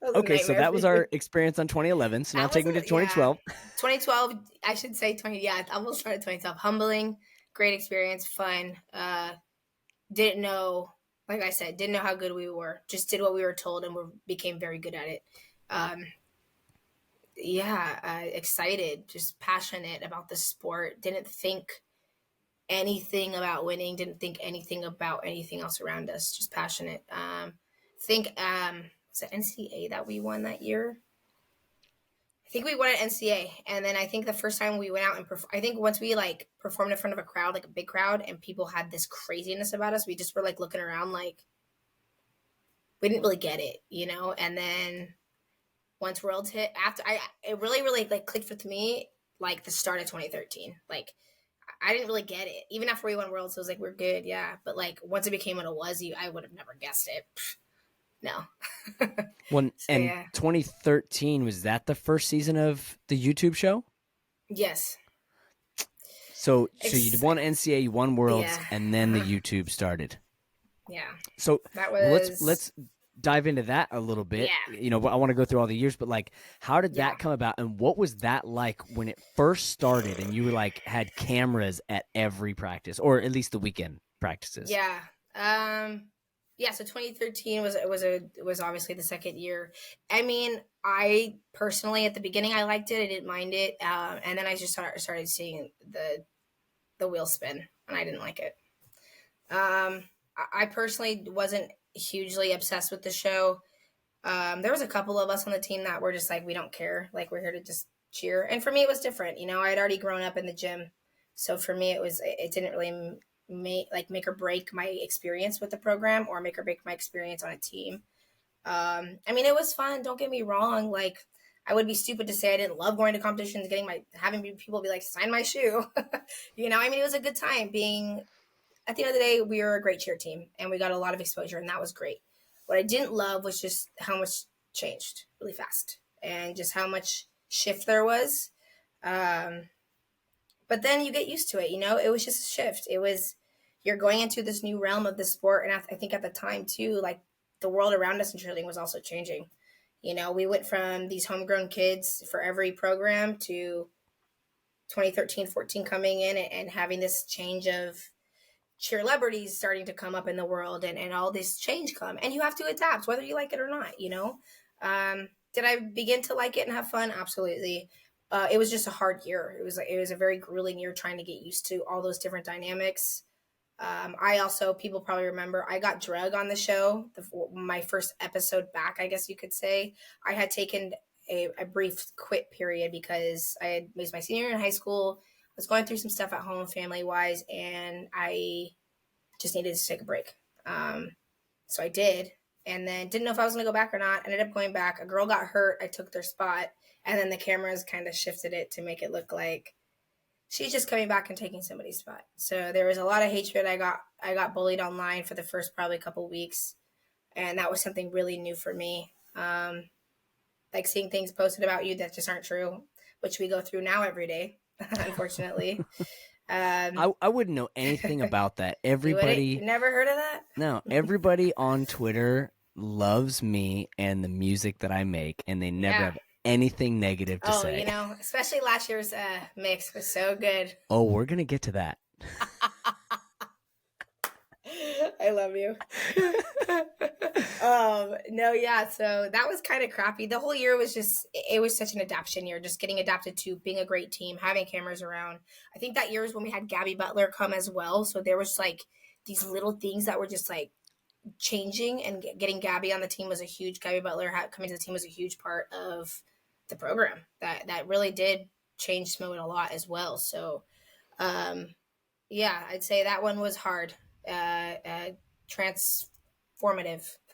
That was a Okay, so nightmare that for was you. our experience on 2011. So now That take was me to yeah. 2012. 2012. I should say 20. Yeah, I almost started 2012. Humbling, great experience, fun. Didn't know, like I said, didn't know how good we were. Just did what we were told, and we became very good at it. Um, yeah, excited, just passionate about the sport. Didn't think anything about winning. Didn't think anything about anything else around us. Just passionate. Think was it NCA that we won that year? I think we won at NCA, and then I think the first time we went out and I think once we like performed in front of a crowd, like a big crowd, and people had this craziness about us, we just were like looking around, like we didn't really get it. And then once Worlds hit, after it really like clicked with me, like the start of 2013. Like I didn't really get it, even after we won Worlds. So it was like we're good, yeah. But like once it became what it was, I would have never guessed it. No. When So and yeah, 2013, was that the first season of the YouTube show? yes, So you won NCA, you won Worlds, yeah, and then the YouTube started. yeah. So That let's was dive into that a little bit. yeah. I want to go through all the years, but like, how did Yeah. that come about, and what was that like when it first started, and you were like had cameras at every practice, or at least the weekend practices? Yeah. Yeah, so 2013 was obviously the second year. I mean, I personally at the beginning I liked it. I didn't mind it. And then I just started seeing the wheel spin and I didn't like it. I personally wasn't hugely obsessed with the show. There was a couple of us on the team that were just like, we don't care. Like we're here to just cheer. And for me, it was different. I'd already grown up in the gym, so for me, it didn't really make or break my experience with the program or make or break my experience on a team. I mean, it was fun. Don't get me wrong. Like I would be stupid to say I didn't love going to competitions, having people be like, sign my shoe. I mean, it was a good time being. At the end of the day, we were a great cheer team and we got a lot of exposure, and that was great. What I didn't love was just how much changed really fast and just how much shift there was. Um, but then you get used to it. It was just a shift. You're going into this new realm of the sport, and I think at the time too, like the world around us in cheerleading was also changing. We went from these homegrown kids for every program to 2013, 14 coming in and having this change of cheerlebrities starting to come up in the world, and all this change come, and you have to adapt whether you like it or not. Did I begin to like it and have fun? Absolutely. It was just a hard year. It was a very grueling year trying to get used to all those different dynamics. I also, people probably remember, I got drug on the show, my first episode back, I guess you could say. I had taken a brief quit period because it was my senior year in high school. I was going through some stuff at home, family wise, and I just needed to take a break. So I did. and then didn't know if I was going to go back or not. Ended up going back. A girl got hurt. I took their spot, and then the cameras kind of shifted it to make it look like she's just coming back and taking somebody's spot. So there was a lot of hatred. I got bullied online for the first probably couple weeks, and that was something really new for me. Like seeing things posted about you that just aren't true, which we go through now every day, unfortunately. I wouldn't know anything about that. You never heard of that? No, everybody on Twitter loves me and the music that I make, and they never have anything negative to say. You know, especially last year's mix was so good. Oh, we're gonna get to that. I love you. No, yeah. So that was kind of crappy. The whole year was it was such an adaptation year, just getting adapted to being a great team, having cameras around. I think that year is when we had Gabby Butler come as well. So there was like these little things that were just like changing, and getting Gabby on the team was Gabby Butler coming to the team was a huge part of the program that really did change Smoot a lot as well. So, yeah, I'd say that one was hard. Transformative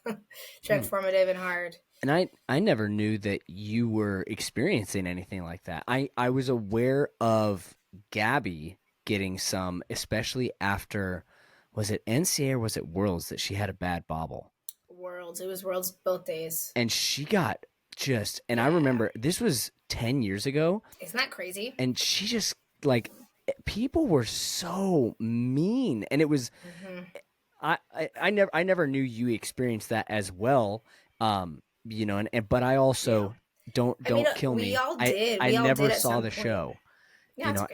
and hard. And I never knew that you were experiencing anything like that. I was aware of Gabby getting some, especially after, was it NCAA or was it Worlds that she had a bad bobble? Worlds. It was Worlds both days. And she got I remember this was 10 years ago. Isn't that crazy? And she just like, people were so mean, and it was I never knew you experienced that as well, you know, but I also don't kill me. We all did. I never saw the point. show, yeah, you know,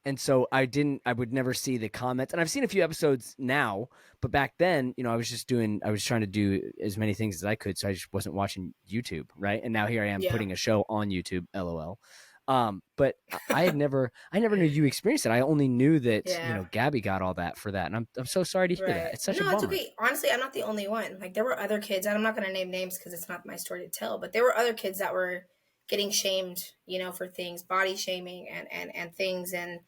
and so I would never see the comments, and I've seen a few episodes now, but back then, you know, I was trying to do as many things as I could, so I just wasn't watching YouTube, right? And now here I am putting a show on YouTube, LOL. But I never knew you experienced it. I only knew that, you know, Gabby got all that for that. And I'm so sorry to hear that. It's such a bummer. No, it's okay. Honestly, I'm not the only one. Like, there were other kids, and I'm not going to name names because it's not my story to tell, but there were other kids that were getting shamed, you know, for things, body shaming and things. And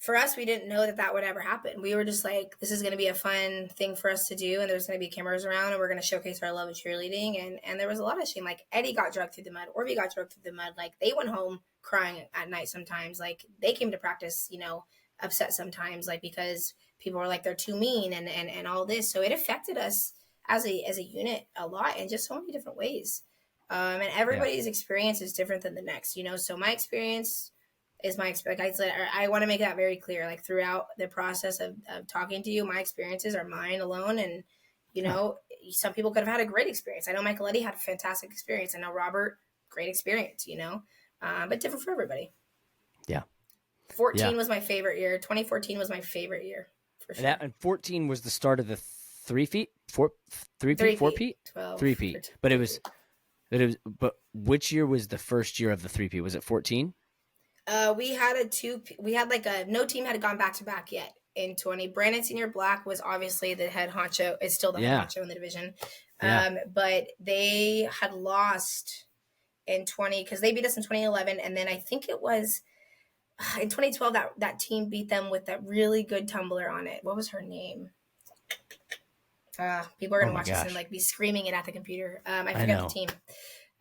for us, we didn't know that would ever happen. We were just like, this is going to be a fun thing for us to do, and there's going to be cameras around, and we're going to showcase our love of cheerleading. And there was a lot of shame. Like, Eddie got drugged through the mud. Orby got drugged through the mud. Like, they went home crying at night sometimes. Like, they came to practice, you know, upset sometimes, like, because people were like, they're too mean and all this. So it affected us as a unit a lot in just so many different ways. And everybody's experience is different than the next, you know. So my experience is my experience. Like I want to make that very clear. Like, throughout the process of talking to you, my experiences are mine alone. And, you know, some people could have had a great experience. I know Michaeletti had a fantastic experience. I know Robert, great experience, you know, but different for everybody. Yeah. 14 was my favorite year. 2014 was my favorite year for sure. And 14 was the start of the 3-peat, 4-peat, 3-peat. But which year was the first year of the 3-peat? Was it 14? We had no team had gone back to back yet in 20. Brandon Senior Black was obviously the head honcho. It's still the head honcho in the division. But they had lost in 20 because they beat us in 2011. And then I think it was in 2012 that team beat them with that really good tumbler on it. What was her name? People are going to watch this and like be screaming it at the computer. I forget the team.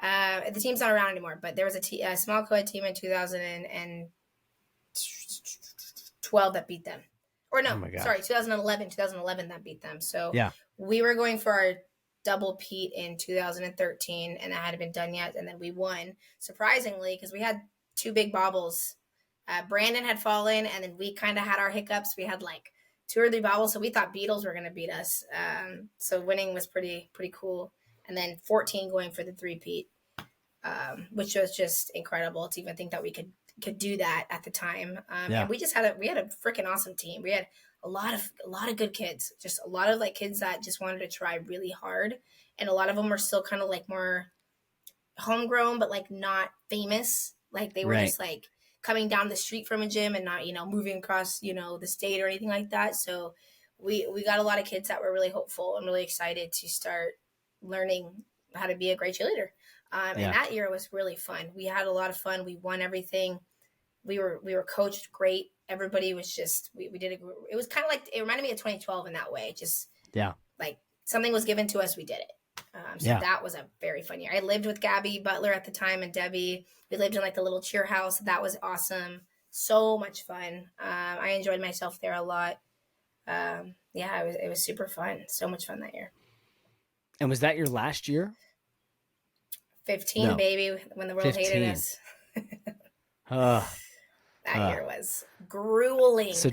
The team's not around anymore, but there was a small co-ed team in 2012 that beat them. Or no, 2011 that beat them. So we were going for our double peat in 2013, and that hadn't been done yet, and then we won, surprisingly, because we had two big bobbles. Brandon had fallen, and then we kind of had our hiccups. We had like 2 or 3 bobbles, so we thought Beatles were going to beat us. So winning was pretty cool. And then 14 going for the 3-peat, which was just incredible to even think that we could do that at the time. And we had a freaking awesome team. We had a lot of good kids, just a lot of like kids that just wanted to try really hard. And a lot of them were still kind of like more homegrown, but like not famous. Like they were just like coming down the street from a gym and not, you know, moving across, you know, the state or anything like that. So we got a lot of kids that were really hopeful and really excited to start learning how to be a great cheerleader. And that year was really fun. We had a lot of fun. We won everything. We were coached great. Everybody was just, we did it was kind of like, it reminded me of 2012 in that way. Just like something was given to us, we did it. So Yeah. that was a very fun year. I lived with Gabby Butler at the time and Debbie. We lived in like the little cheer house. That was awesome. So much fun. I enjoyed myself there a lot. Yeah, it was super fun. So much fun that year. And was that your last year? 15, No, baby, when the world hated 15. us. Uh, That uh. year was grueling. So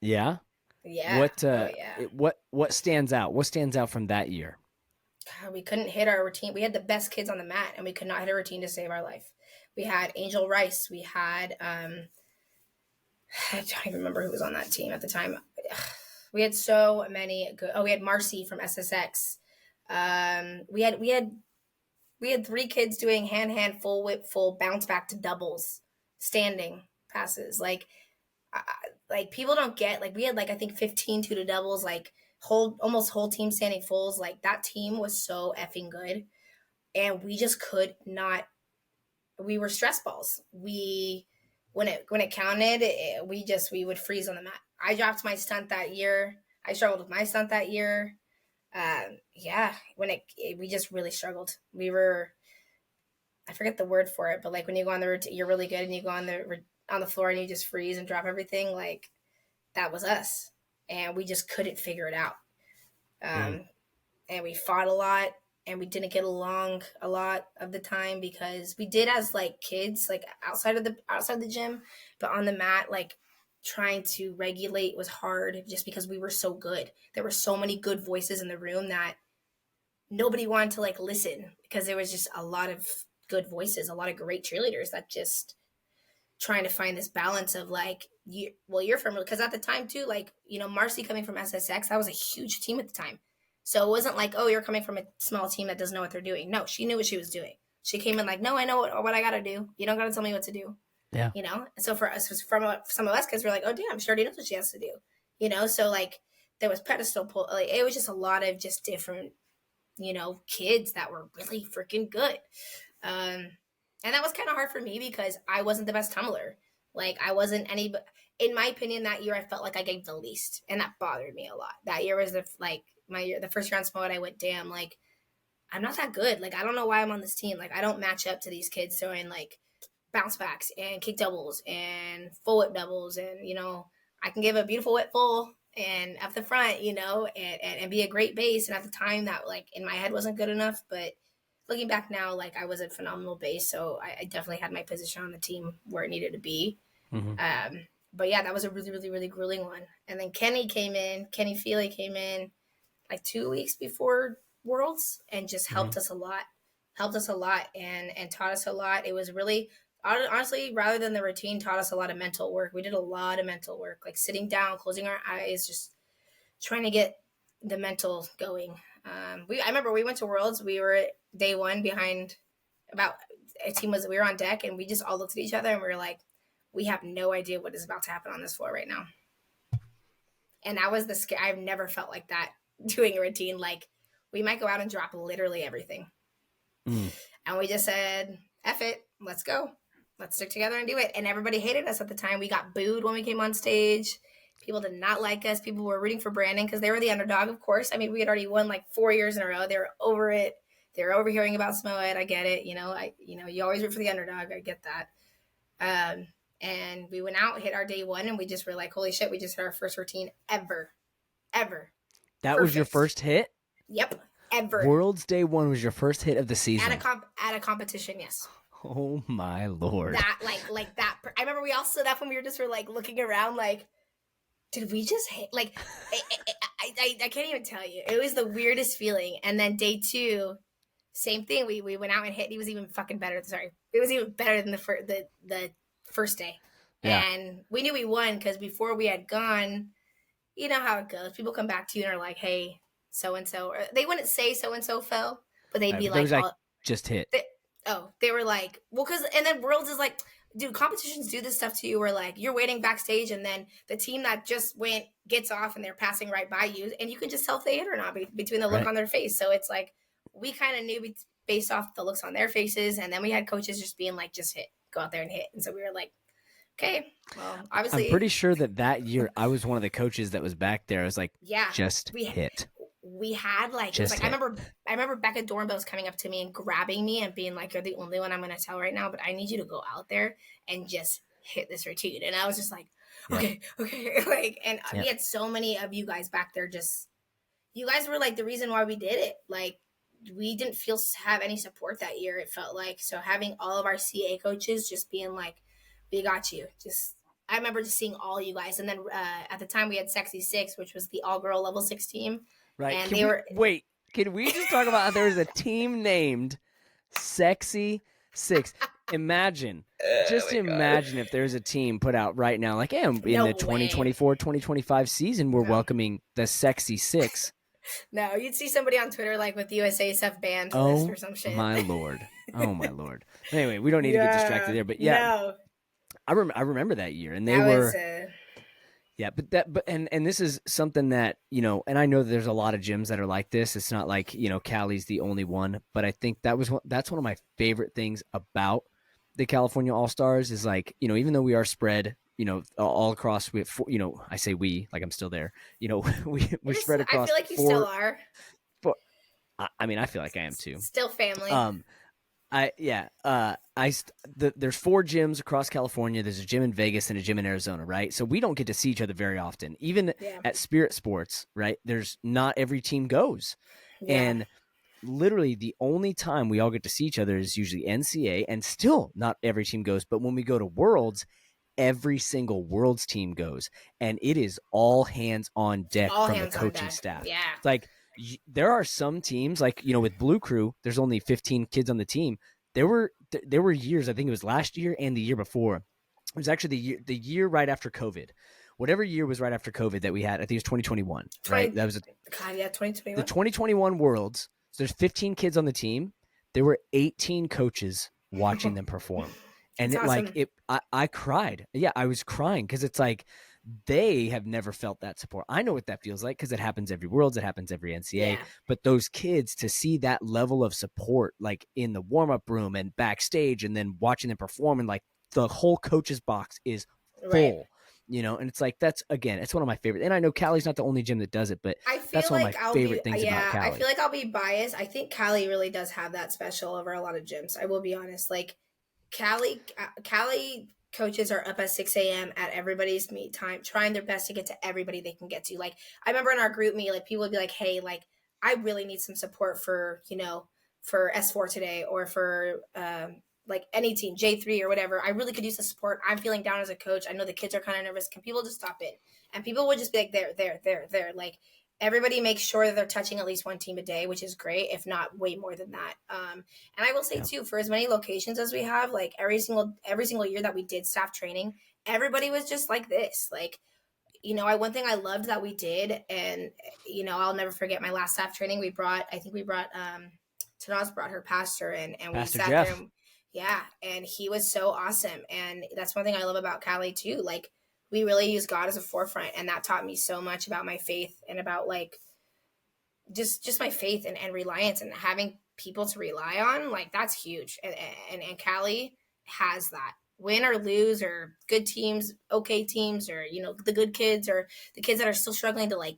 yeah. Yeah. What Oh yeah. what stands out? What stands out from that year? God, we couldn't hit our routine. We had the best kids on the mat, and we could not hit a routine to save our life. We had Angel Rice. We had I don't even remember who was on that team at the time. We had so many good. Oh, we had Marcy from SSX. We had 3 kids doing hand full whip full bounce back to doubles, standing passes. Like people don't get, like we had like I think 15 two to doubles, like almost whole team standing fulls. Like that team was so effing good, and we just could not. We were stress balls. We when it counted, we would freeze on the mat. I dropped my stunt that year. I struggled with my stunt that year. Yeah, we just really struggled. We were, I forget the word for it, but like when you go on the routine, you're really good, and you go on the floor and you just freeze and drop everything. Like that was us, and we just couldn't figure it out. And we fought a lot, and we didn't get along a lot of the time because we did as like kids, like outside the gym, but on the mat, like trying to regulate was hard just because we were so good. There were so many good voices in the room that nobody wanted to like listen because there was just a lot of good voices, a lot of great cheerleaders that just trying to find this balance of like you're from, because at the time too, like Marcy coming from SSX, that was a huge team at the time. So it wasn't like, oh, you're coming from a small team that doesn't know what they're doing. No, she knew what she was doing. She came in like, no, I know what I gotta do. You don't gotta tell me what to do. Yeah. And so for us, some of us kids, we're like, oh damn, she already knows what she has to do. So like there was pedestal pull, like it was just a lot of just different kids that were really freaking good. And that was kind of hard for me because I wasn't the best tumbler. Like I wasn't any, in my opinion, that year I felt like I gave the least, and that bothered me a lot. That year was the first year on Smoke. I went, damn, like I'm not that good. Like I don't know why I'm on this team. Like I don't match up to these kids throwing like bounce backs and kick doubles and full whip doubles, and I can give a beautiful whip full and up the front, and be a great base. And at the time, that like in my head wasn't good enough, but looking back now, like I was a phenomenal base, so I definitely had my position on the team where it needed to be. Mm-hmm. But yeah, that was a really, really, really grueling one. And then Kenny Feely came in like 2 weeks before Worlds and just helped us a lot, and taught us a lot. It was really, honestly, rather than the routine, taught us a lot of mental work. We did a lot of mental work, like sitting down, closing our eyes, just trying to get the mental going. I remember we went to Worlds. We were day one behind about we were on deck, and we just all looked at each other and we were like, we have no idea what is about to happen on this floor right now. And that was the scare. I've never felt like that doing a routine. Like we might go out and drop literally everything. And we just said, F it, let's go. Let's stick together and do it. And everybody hated us at the time. We got booed when we came on stage. People did not like us. People were rooting for Brandon because they were the underdog, of course. I mean, we had already won like 4 years in a row. They were over it. They were overhearing about Smoed. I get it. You always root for the underdog. I get that. And we went out, hit our day one, and we just were like, holy shit, we just hit our first routine ever. That Perfect. Was your first hit? Yep, ever. World's day one was your first hit of the season. At a competition, yes. Oh my Lord. That like that. I remember we all stood up and we were like looking around like, did we just hit? Like, I can't even tell you. It was the weirdest feeling. And then day two, same thing. We went out and hit. He was even fucking better. Sorry, it was even better than the first day. Yeah. And we knew we won because before we had gone, you know how it goes. People come back to you and are like, "Hey, so and so." They wouldn't say so and so fell, but they'd be like, "Just hit." They were like, well, because and then Worlds is like, dude, competitions do this stuff to you where like you're waiting backstage and then the team that just went gets off and they're passing right by you and you can just tell if they hit or not between the look on their face. So it's like we kind of knew based off the looks on their faces, and then we had coaches just being like, just hit, go out there and hit. And so we were like, okay, well, obviously. I'm pretty sure that year I was one of the coaches that was back there. I was like, just hit. we had like, it was Just like, hit. I remember Becca Dornbill's coming up to me and grabbing me and being like, "You're the only one I'm going to tell right now, but I need you to go out there and just hit this routine." And I was just like, Yep. okay, okay. Like, and we Yep. had so many of you guys back there. Just, you guys were like the reason why we did it. Like, we didn't feel have any support that year. It felt like, so having all of our CA coaches just being like, "We got you." Just, I remember just seeing all you guys, and then at the time we had Sexy Six, which was the all girl level 6 team, Right. and Can they we were wait? Can we just talk about how there was a team named Sexy Six? Imagine, oh just my god, imagine if there's a team put out right now, like, hey, in no the way, 2024-2025 season, we're no, welcoming the Sexy Six. no. You'd see somebody on Twitter like with USA stuff banned list or Oh some shit. my lord. Oh my lord. But anyway, we don't need to get distracted Yeah, there. But yeah, no, I remember that year, and they that was were yeah. But this is something that, and I know that there's a lot of gyms that are like this. It's not like, Cali's the only one, but I think that's one of my favorite things about the California All Stars is, like, even though we are spread, all across, we have four, I say we, like I'm still there, we're you're. spread I feel across like you still are four. I mean, I feel like I am too. still family. Um, I yeah. There's four gyms across California. There's a gym in Vegas and a gym in Arizona, right? So we don't get to see each other very often. Even Yeah, at Spirit Sports, right? There's not every team goes, yeah, and literally the only time we all get to see each other is usually NCA, and still not every team goes. But when we go to Worlds, every single Worlds team goes, and it is all hands on deck all from the hands on coaching deck. staff. Yeah, It's like, there are some teams, like, with Blue Crew, there's only 15 kids on the team. There were years, I think it was last year and the year before. It was actually the year right after COVID. Whatever year was right after COVID that we had, I think it was 2021, 20. right? That was God, yeah, the 2021. 2021 Worlds. So there's 15 kids on the team. There were 18 coaches watching them perform. And It's awesome. I cried. Yeah, I was crying because it's like, they have never felt that support. I know what that feels like because it happens every Worlds, it happens every NCAA. Yeah, But those kids, to see that level of support, like in the warm up room and backstage, and then watching them perform, and like the whole coach's box is right. full, and it's like, that's, again, it's one of my favorite. And I know Cali's not the only gym that does it, but I feel that's one of my like I'll be, favorite things about yeah, I Cali. feel like I'll be biased. I think Cali really does have that special over a lot of gyms. I will be honest. Like, Cali coaches are up at 6 a.m. at everybody's meet time, trying their best to get to everybody they can get to. Like, I remember in our group meet, like, people would be like, "Hey, like, I really need some support for, for S4 today, or for like any team, J3 or whatever. I really could use the support. I'm feeling down as a coach. I know the kids are kind of nervous. Can people just stop in?" And people would just be like, there. Like, everybody makes sure that they're touching at least one team a day, which is great, if not way more than that. And I will say Yeah. too, for as many locations as we have, like every single year that we did staff training, everybody was just like this. Like, one thing I loved that we did, and I'll never forget my last staff training. I think we brought Tanaz brought her pastor, and we Pastor sat there, Jeff. and yeah, and he was so awesome. And that's one thing I love about Cali too. Like, we really use God as a forefront, and that taught me so much about my faith and about, like, just my faith and reliance, and having people to rely on. Like, that's huge. And Cali has that. Win or lose, or good teams, okay teams, or the good kids, or the kids that are still struggling to, like,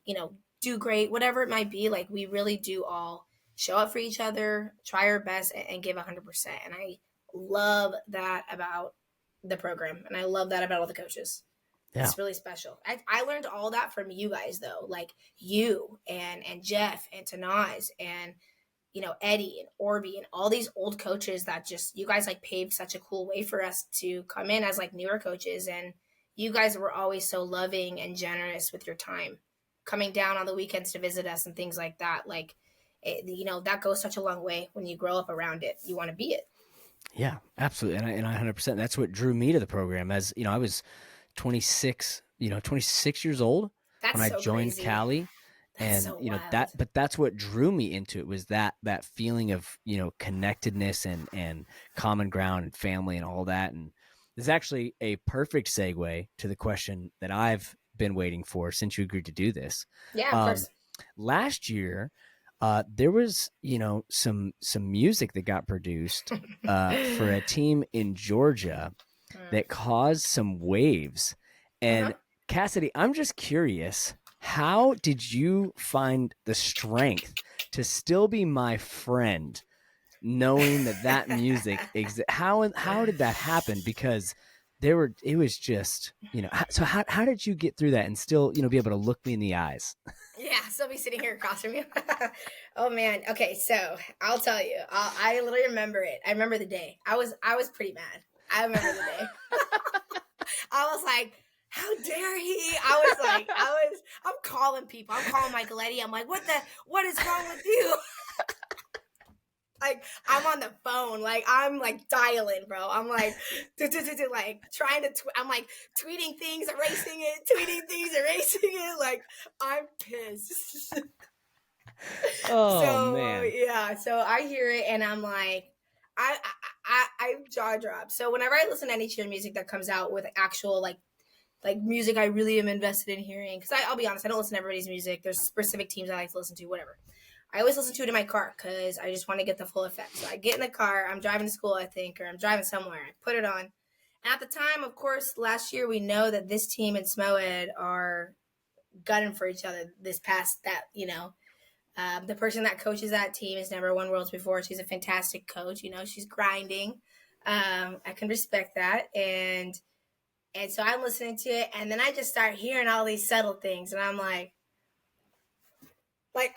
do great, whatever it might be. Like, we really do all show up for each other, try our best, and give 100%. And I love that about the program, and I love that about all the coaches. Yeah. It's really special. I learned all that from you guys, though, like you and Jeff and Tanaz and Eddie and Orby and all these old coaches that just, you guys, like, paved such a cool way for us to come in as, like, newer coaches. And you guys were always so loving and generous with your time, coming down on the weekends to visit us and things like that. Like, that goes such a long way when you grow up around it. You want to be it. Yeah, absolutely. And I 100%, that's what drew me to the program. As I was 26, 26 years old That's when I so joined crazy. Cali. That's And so wild. but that's what drew me into it, was that feeling of, connectedness and common ground and family and all that. And this is actually a perfect segue to the question that I've been waiting for since you agreed to do this. Yeah, of Um, course. Last year, there was, some music that got produced for a team in Georgia that caused some waves. Uh-huh. And Kassidy, I'm just curious, how did you find the strength to still be my friend, knowing that that music how did that happen? Because it was just, so how did you get through that and still, be able to look me in the eyes? Yeah, so be sitting here across from you. Oh man. Okay, so I'll tell you. I literally remember it. I remember the day. I was pretty mad. I remember the day. I was like, how dare he? I'm calling people. I'm calling my Kassidy. I'm like, what is wrong with you? Like, I'm on the phone. Like, I'm like dialing, bro. I'm like, like trying to, I'm like tweeting things, erasing it, tweeting things, erasing it. Like, I'm pissed. Oh So man. yeah, so I hear it and I'm like, I jaw drop. So whenever I listen to any cheer music that comes out with actual like music I really am invested in hearing, because I'll be honest, I don't listen to everybody's music. There's specific teams I like to listen to, whatever. I always listen to it in my car because I just want to get the full effect. So I get in the car, I'm driving to school, I think, or I'm driving somewhere. I put it on. And at the time, of course, last year we know that this team and SMOED are gunning for each other this past that. The person that coaches that team has never won worlds before. She's a fantastic coach. She's grinding. I can respect that. And so I'm listening to it, and then I just start hearing all these subtle things, and I'm like, what?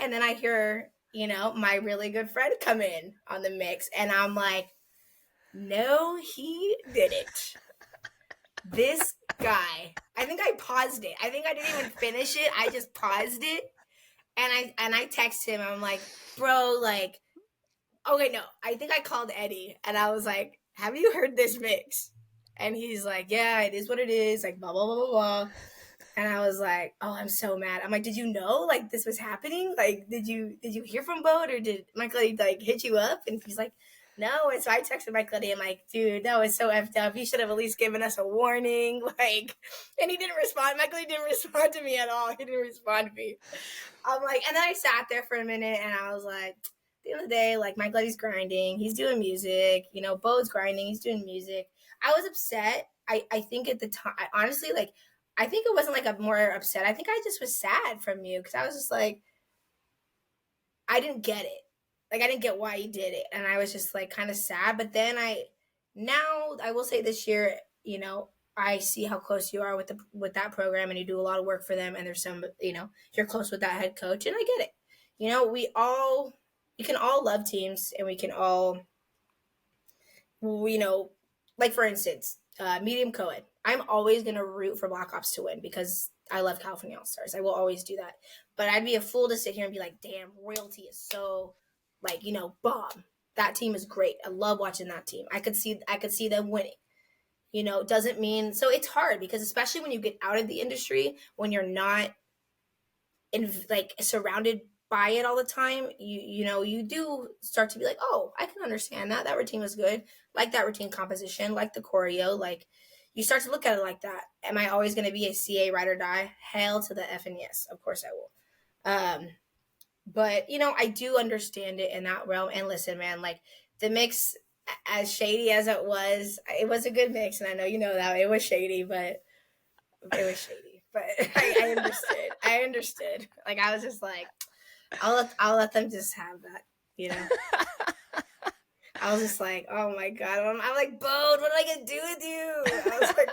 And then I hear, my really good friend come in on the mix, and I'm like, no, he didn't. This guy. I think I paused it. I think I didn't even finish it. I just paused it, and I text him. I'm like, bro, like, okay, no, I think I called Eddie, and I was like, have you heard this mix? And he's like, yeah, it is what it is, like, blah, blah, blah, blah, blah. And I was like, oh, I'm so mad. I'm like, did you know, like, this was happening? Like, did you hear from Bode, or did Michael, like, hit you up? And he's like, no. And so I texted Michael, I'm like, dude, that was so effed up. You should have at least given us a warning. Like, and he didn't respond. Michael didn't respond to me at all. He didn't respond to me. I'm like, and then I sat there for a minute, and I was like, at the end of the day, like, Michael, he's grinding. He's doing music. Bode's grinding. He's doing music. I was upset. I think at the time, honestly, like, I think it wasn't like a more upset. I think I just was sad from you, because I was just like, I didn't get it. Like, I didn't get why you did it. And I was just like kind of sad. But then now I will say this year, I see how close you are with that program, and you do a lot of work for them. And there's some, you're close with that head coach, and I get it. We can all love teams, and we can all, like, for instance, medium co-ed. I'm always going to root for Black Ops to win because I love California All Stars. I will always do that. But I'd be a fool to sit here and be like, damn, Royalty is so, like, bomb. That team is great. I love watching that team. I could see them winning. Doesn't mean, so it's hard, because especially when you get out of the industry, when you're not like surrounded by it all the time, you do start to be like, oh, I can understand that routine was good, like that routine composition, like the choreo, like, you start to look at it like that. Am I always going to be a CA ride or die? Hell to the effing yes, of course I will. But I do understand it in that realm. And listen, man, like, the mix, as shady as it was a good mix, and I know you know that it was shady, but it was shady. But I understood. I understood. Like, I was just like, I'll let them just have that, you know. I was just like, oh my god. I'm like, Bode, what am I gonna do with you? I was like,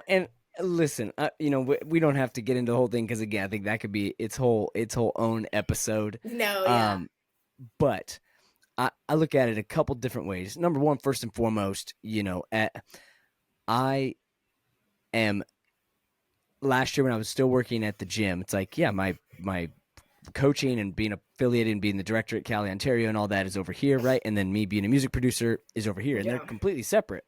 And listen, we don't have to get into the whole thing, because again, I think that could be its whole own episode. no, yeah. But I look at it a couple different ways. Number one, first and foremost, I am, last year when I was still working at the gym, it's like, yeah, my coaching and being affiliated and being the director at Cali, Ontario, and all that is over here, right? And then me being a music producer is over here, and they're completely separate.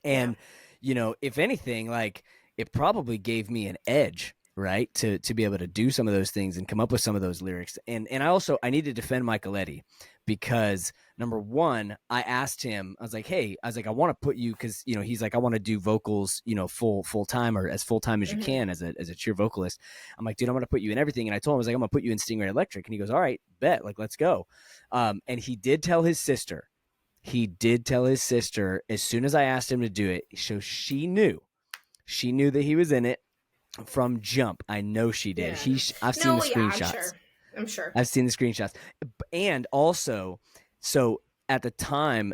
And if anything, like, it probably gave me an edge, right, to be able to do some of those things and come up with some of those lyrics. And I need to defend Michael Eddy, because number one, I asked him, I was like, hey, I want to put you, because he's like, I want to do vocals, full time, or as full time as you can as a cheer vocalist. I'm like, dude, I'm going to put you in everything. And I told him, I was like, I'm going to put you in Stingray Electric. And he goes, all right, bet, like, let's go. And he did tell his sister. As soon as I asked him to do it. So she knew that he was in it. from jump. I know she did. Yeah. I've seen the No, yeah, I'm screenshots. sure. I'm sure. I've seen the screenshots. And also, so at the time,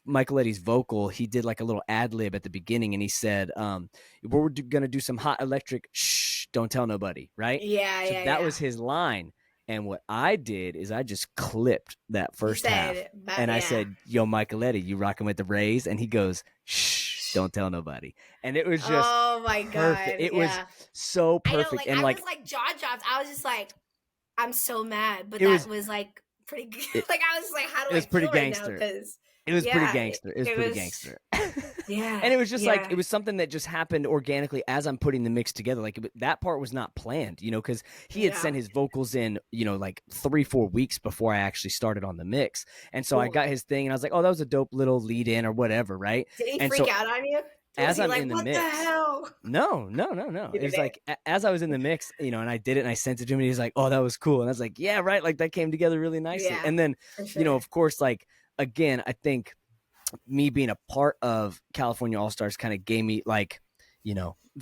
Michael Eddie's vocal, he did like a little ad lib at the beginning, and he said, we're gonna do some hot electric, shh, don't tell nobody, right? Yeah, So yeah, that yeah. was his line. And what I did is I just clipped that You first half. said, but And I yeah. said, yo, Michael Eddie, you rocking with the Rays? And he goes, shh, don't tell nobody. And it was just Oh my perfect. God. It was Yeah. so I know, perfect. like, And I was like, like jaw dropped. I was just like, I'm so mad. But it that was, was like pretty good. it, Like, I was like, how do it I was pretty feel right now? gangster. Because, It was pretty yeah, gangster. It was it pretty was, gangster. yeah, And it was just like, yeah, it was something that just happened organically as I'm putting the mix together. Like that part was not planned, because he had yeah. sent his vocals in, like 3-4 weeks before I actually started on the mix. And so I Cool. got his thing and I was like, oh, that was a dope little lead in or whatever. Right. Did he And freak so out on you? Was as he I'm like, in the what the mix, hell? no, no, no, no. He It did was it. like as I was in the mix, and I did it and I sent it to him and he's like, oh, that was cool. And I was like, yeah, right. Like that came together really nicely. Yeah, And then, for sure. of course, like, again, I think me being a part of California All Stars kind of gave me like,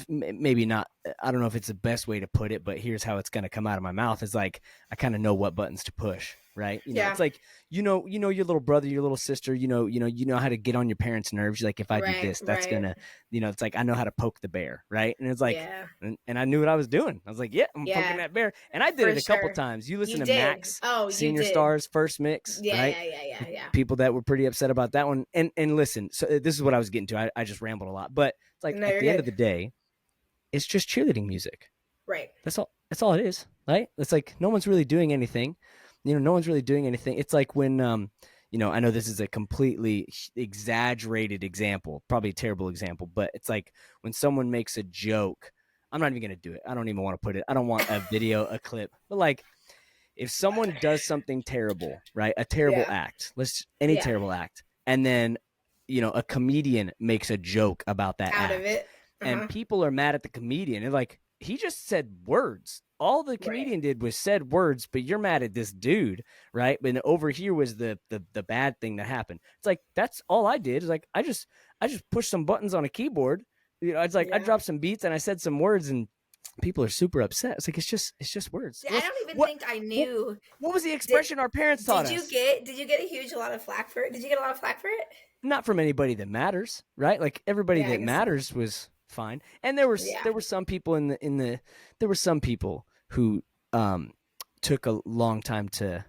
maybe not. I don't know if it's the best way to put it, but here's how it's going to come out of my mouth. Is like I kind of know what buttons to push, right? Yeah. It's like your little brother, your little sister. You know how to get on your parents' nerves. Like if I do Right, this, that's right. gonna, it's like I know how to poke the bear, right? And it's like, Yeah. and I knew what I was doing. I was like, yeah, I'm poking Yeah, that bear, and I did for it a couple sure. times. You listen You to did. Max Oh, you Senior did. Stars first mix, Yeah, right? yeah, yeah, yeah, yeah. People that were pretty upset about that one. And listen, so this is what I was getting to. I just rambled a lot, but it's like No, at you're the end of good. the day, it's just cheerleading music. Right. That's all. That's all it is, right? It's like no one's really doing anything. No one's really doing anything. It's like when I know this is a completely exaggerated example, probably a terrible example, but it's like when someone makes a joke. I'm not even gonna do it. I don't even want to put it. I don't want a video, a clip, but like if someone does something terrible, right? A terrible Yeah. act, any Yeah. terrible act, and then a comedian makes a joke about that Out of act, it. and Uh-huh. people are mad at the comedian. And like he just said words. All the Right. comedian did was said words, but you're mad at this dude, right? But over here was the bad thing that happened. It's like that's all I did. Is like I just pushed some buttons on a keyboard. It's like I Yeah. dropped some beats and I said some words, and people are super upset. It's like it's just words. See, I don't even What think I what knew. what was the Did expression our parents taught us? did you get a lot of flack for it? Did you get a lot of flack for it? Not from anybody that matters, right? Like everybody Yeah, I that guess so. matters was fine. And there Yeah. were some people there were some people who took a long time to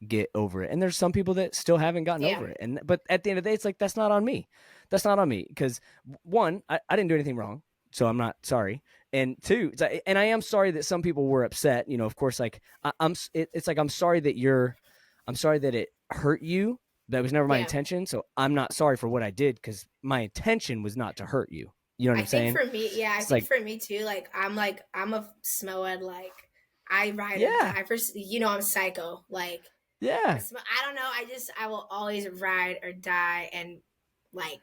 get over it. And there's some people that still haven't gotten Yeah. over it. But at the end of the day, it's like that's not on me. That's not on me because one, I didn't do anything wrong, so I'm not sorry. And two, and I am sorry that some people were upset. Of course, like it's like I'm sorry that it hurt you. That was never my Yeah. intention. So I'm not sorry for what I did because my intention was not to hurt you. You know what I I'm think saying? for me, yeah, I It's think like, for me too, like I'm a smellhead, like I ride or yeah, die for, I'm psycho. Like yeah, I don't know, I will always ride or die and like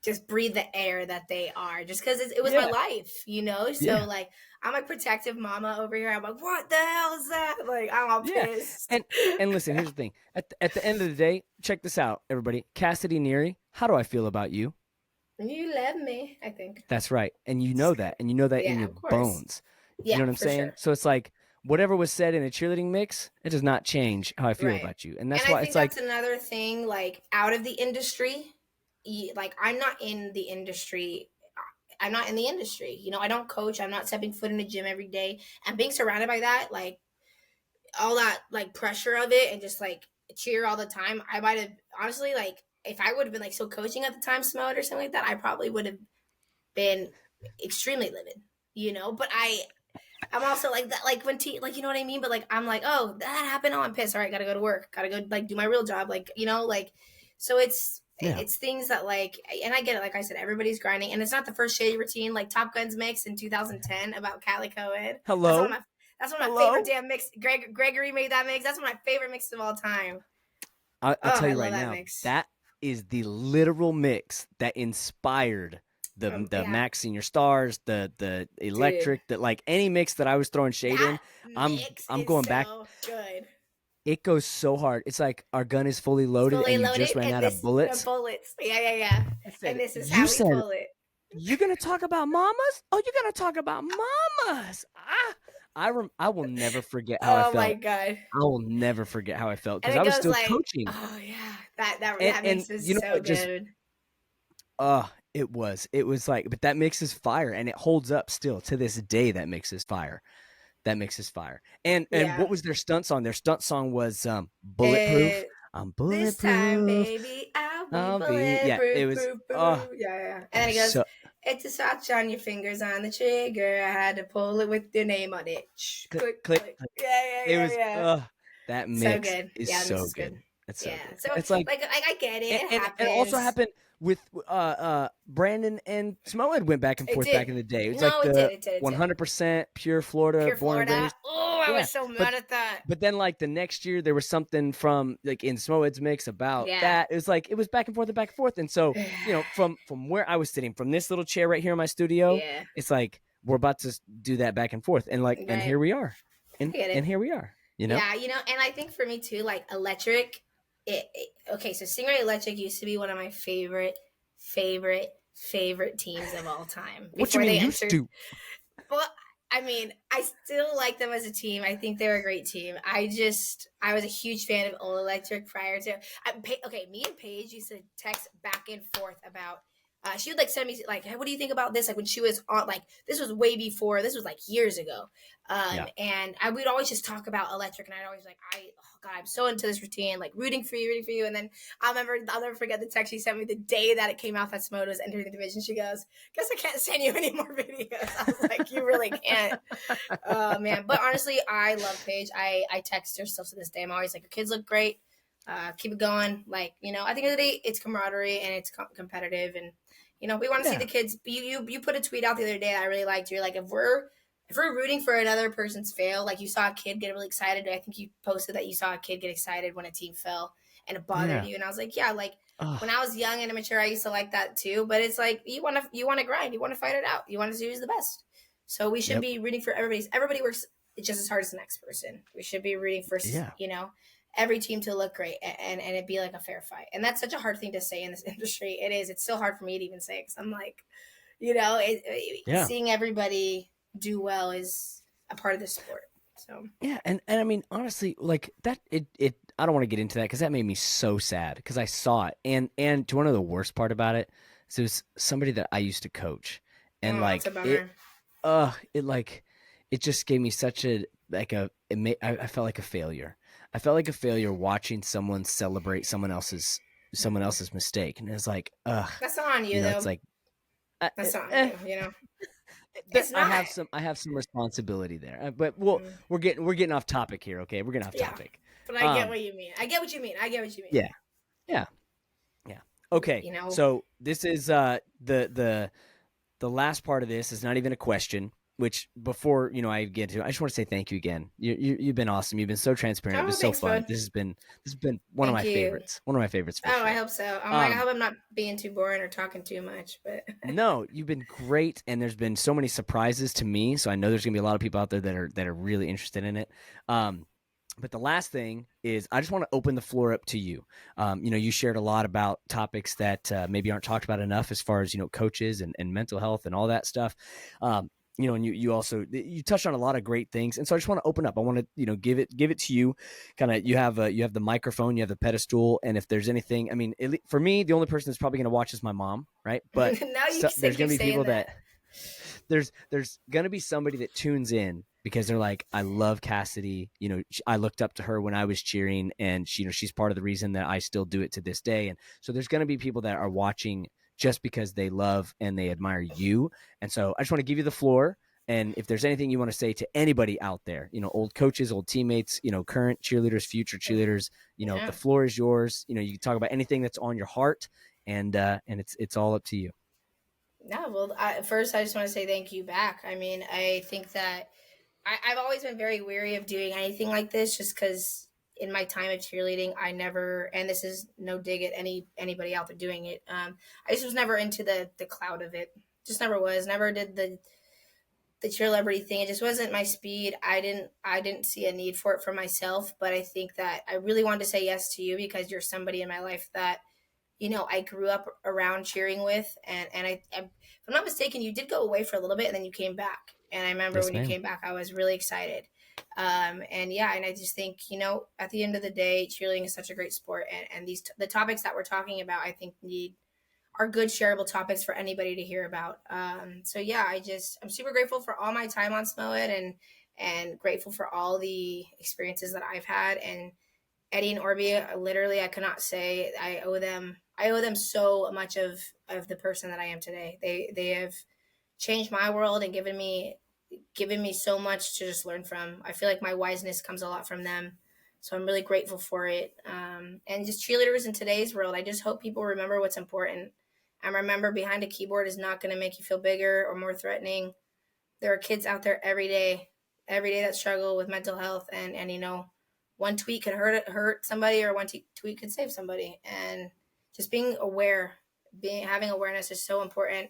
just breathe the air that they are just because it was my yeah, life. So yeah, like I'm a protective mama over here. I'm like, what the hell is that? Like I'm all yeah. pissed. And listen, here's the thing. At the end of the day, check this out, everybody. Kassidy Neary, how do I feel about you? You love me, I think. That's right. And you know that. And you know that in Yeah, your of course. bones. You Yeah, know what I'm for saying? sure. So it's like whatever was said in a cheerleading mix, it does not change how I feel Right. about you. And And that's I why think it's like, that's another thing, like out of the industry, like I'm not in the industry. I'm not in the industry. I don't coach. I'm not stepping foot in the gym every day. And being surrounded by that, like all that like pressure of it and just like cheer all the time, I might have honestly like if I would have been like still coaching at the time, Smoke or something like that, I probably would have been extremely livid. But I'm also like that, like when like you know what I mean. But like I'm like, oh, that happened. Oh, I'm pissed. All right, gotta go to work. Gotta go like do my real job. Like like so yeah. it's things that like, and I get it. Like I said, everybody's grinding, and it's not the first shady routine. Like Top Gun's mix in 2010 about Callie Cohen. Hello? That's one of my favorite Hello? damn mix. Gregory made that mix. That's one of my favorite mixes of all time. I'll Oh, tell I you love right that now, mix. that is the literal mix that inspired the Yeah, Max Senior Stars, the dude, electric, that like any mix that I was throwing shade in, that I'm mix I'm is going back. so good. It goes so hard. It's like our gun is fully It's loaded fully and you just loaded, ran and out of the bullets. bullets. Yeah, yeah, yeah. I And said, this is you how we said pull it. you're gonna talk about mamas? Oh, you're gonna talk about mamas? I will never forget how I Oh my felt. God. I will never forget how I felt And because it I was goes still like, coaching, oh yeah, that and makes it you know so what? Just good. it was like, but that mix is fire, and it holds up still to this day. That mix is fire. That makes us fire. And Yeah. what was their stunt song? Their stunt song was Bulletproof. It, I'm this time, bulletproof. baby, I'll be I'll be yeah. It bulletproof, was proof, proof. Yeah, yeah. And then he goes, so it's a scotch on your fingers on the trigger. I had to pull it with your name on it. click Click, click click. click. Yeah, yeah, It yeah, was yeah. that So mix good. is Yeah, the mix so is good. good. It's so Yeah. good. So It's like like I get it. It and it also happens. happened with Brandon and Smoed went back and It forth back did. in the day. It was like No, it did. the It did. It did. 100% pure Florida, Pure born and Florida. raised. Oh, I Yeah, was so but mad at that. but then like the next year there was something from like in Smoed's mix about Yeah. that. It was like it was back and forth and back and forth. And so, from where I was sitting, from this little chair right here in my studio, Yeah. it's like we're about to do that back and forth. And like and Right. here we are. I get it. And here we are, you know? Yeah, and I think for me too, like electric. Okay, so Stingray Electric used to be one of my favorite teams of all time What you before mean they used entered. to? Well, I mean, I still like them as a team. I think they're a great team. I was a huge fan of Old Electric prior to. Okay, me and Paige used to text back and forth about. She would like send me like, hey, what do you think about this? Like when she was on, like this was way before. This was like years ago, Yeah. and I would always just talk about Electric, and I'd always like, oh God, I'm so into this routine, like rooting for you, and then I'll never forget the text she sent me the day that it came out that Smoda was entering the division. She goes, guess I can't send you any more videos. I was like, you really can't. Oh man. But honestly, I love Paige. I text her still to this day. I'm always like, your kids look great. Keep it going. Like, I think of the day, it's camaraderie and it's competitive. And, we want to see Yeah. the kids. You put a tweet out the other day that I really liked. You're like, if we're rooting for another person's fail, like you saw a kid get really excited. I think you posted that you saw a kid get excited when a team fell and it bothered Yeah. you. And I was like, yeah, like Ugh. when I was young and immature, I used to like that too. But it's like you want to grind, you want to fight it out, you want to see who's the best. So we should Yep. be rooting for everybody works just as hard as the next person. We should be rooting for Yeah. every team to look great and it be like a fair fight. And that's such a hard thing to say in this industry. It is. It's still hard for me to even say because I'm like, Yeah. seeing everybody do well is a part of the sport. So Yeah, and I mean honestly, like that it I don't want to get into that because that made me so sad because I saw it and to one of the worst part about it is it was somebody that I used to coach and that's a like it bummer. it like it just gave me such a like a it made, I felt like a failure. I felt like a failure watching someone celebrate someone else's mistake and it's like That's not on you it's though. like That's not on you. It's I not. have some responsibility there. But Mm. we're getting off topic here, okay? We're getting off Yeah. topic. But I get what you mean. I get what you mean. Yeah. Yeah. Yeah. Okay. So this is the last part of this is not even a question, which before, I get to I just want to say thank you again. You've been awesome. You've been so transparent. It Oh, was so thanks, fun. bud. This has been one of Thank my you. favorites. One of my favorites for Oh, sure. I hope so. I'm like, I hope I'm not being too boring or talking too much, but No, you've been great, and there's been so many surprises to me. So I know there's gonna be a lot of people out there that are really interested in it. But the last thing is, I just want to open the floor up to you. You shared a lot about topics that maybe aren't talked about enough, as far as coaches and mental health and all that stuff. And you also you touched on a lot of great things, and so I just want to open up. I want to give it to you. Kind of you have the microphone, you have the pedestal, and if there's anything, I mean, for me, the only person that's probably going to watch is my mom, right? But now there's going to be people that. There's going to be somebody that tunes in because they're like, I love Kassidy. I looked up to her when I was cheering, and she's part of the reason that I still do it to this day. And so there's going to be people that are watching just because they love and they admire you. And so I just want to give you the floor. And if there's anything you want to say to anybody out there, old coaches, old teammates, current cheerleaders, future cheerleaders, the floor is yours. You can talk about anything that's on your heart, and it's all up to you. No, well, first I just want to say thank you back. I mean, I think that I've always been very weary of doing anything like this, just because in my time of cheerleading, I never, and this is no dig at anybody out there doing it. I just was never into the cloud of it. Just never was. Never did the cheer celebrity thing. It just wasn't my speed. I didn't see a need for it for myself. But I think that I really wanted to say yes to you because you're somebody in my life that I grew up around cheering with. If I'm not mistaken, you did go away for a little bit and then you came back. And I remember Yes, when you ma'am. came back, I was really excited. And yeah, and I just think, at the end of the day, cheerleading is such a great sport. And the topics that we're talking about, I think are good shareable topics for anybody to hear about. So yeah, I'm super grateful for all my time on SMOED and grateful for all the experiences that I've had. And Eddie and Orby, literally, I cannot say I owe them so much of the person that I am today. They have changed my world and given me so much to just learn from. I feel like my wiseness comes a lot from them. So I'm really grateful for it. And just cheerleaders in today's world, I just hope people remember what's important. And remember, behind a keyboard is not going to make you feel bigger or more threatening. There are kids out there every day that struggle with mental health, and one tweet could hurt somebody, or one tweet could save somebody. And just being aware, having awareness is so important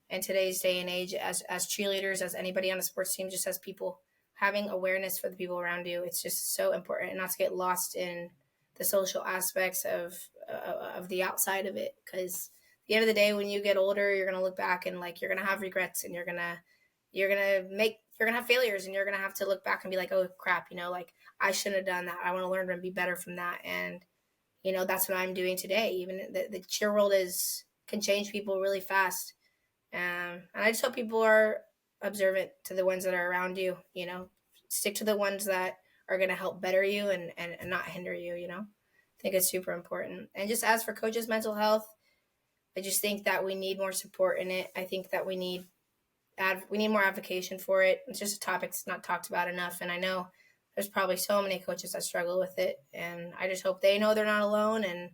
in today's day and age. As cheerleaders, as anybody on a sports team, just as people, having awareness for the people around you, it's just so important, and not to get lost in the social aspects of the outside of it. Because at the end of the day, when you get older, you're gonna look back and like you're gonna have regrets, and you're gonna have failures, and you're gonna have to look back and be like, oh crap, like I shouldn't have done that. I want to learn and be better from that. And that's what I'm doing today. Even the cheer world can change people really fast. And I just hope people are observant to the ones that are around you. Stick to the ones that are going to help better you and not hinder you. I think it's super important. And just as for coaches' mental health, I just think that we need more support in it. I think that we need more advocacy for it. It's just a topic that's not talked about enough. And I know there's probably so many coaches that struggle with it. And I just hope they know they're not alone. And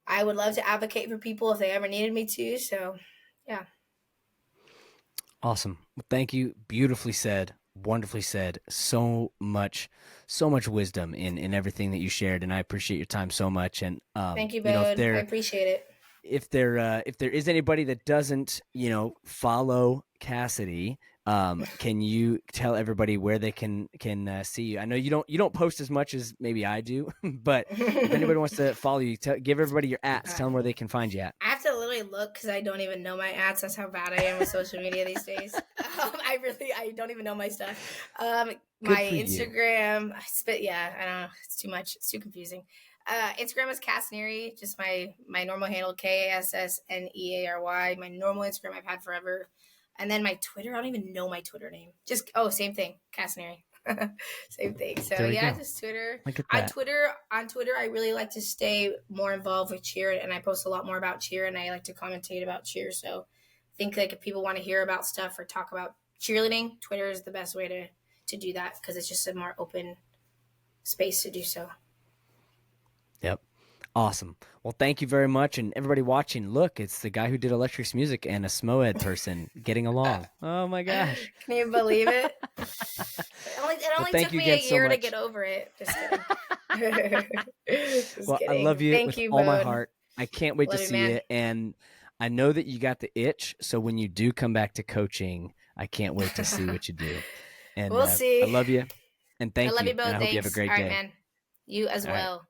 I would love to advocate for people if they ever needed me to. So, yeah. Awesome. Well, thank you. Beautifully said. Wonderfully said. So much wisdom in everything that you shared, and I appreciate your time so much. And Thank you, if Bode. I there appreciate it. if there is anybody that doesn't follow Kassidy, can you tell everybody where they can see you? I know you don't post as much as maybe I do, but if anybody wants to follow you, give everybody your ats. Tell them where they can find you at. I have to literally look because I don't even know my ads. That's how bad I am with social media these days. I don't even know my stuff. Good My for you. Instagram, yeah, I don't know. It's too much. It's too confusing. Instagram is Kassneary, just my normal handle, KASSNEARY. My normal Instagram I've had forever. And then my Twitter, I don't even know my Twitter name. Same thing, Kassneary. Same thing. So There we yeah, go. just Twitter. Look at On that. Twitter, I really like to stay more involved with cheer, and I post a lot more about cheer, and I like to commentate about cheer. So I think like if people want to hear about stuff or talk about cheerleading, Twitter is the best way to do that, because it's just a more open space to do so. Yep. Awesome. Well, thank you very much. And everybody watching, look, it's the guy who did Electrics Music and a SMOED person getting along. Oh my gosh. Can you believe it? It Well, only thank took you me a again so year to much. get over it. Just kidding. Just Well, I love kidding. you Thank with you, all my Bode. heart. I can't wait to Love you, see man. it. And I know that you got the itch. So when you do come back to coaching, I can't wait to see what you do. And We'll I see. love you. And I thank love you. you And both. I hope you have a Thanks. great All right, day. man. You as All right. well.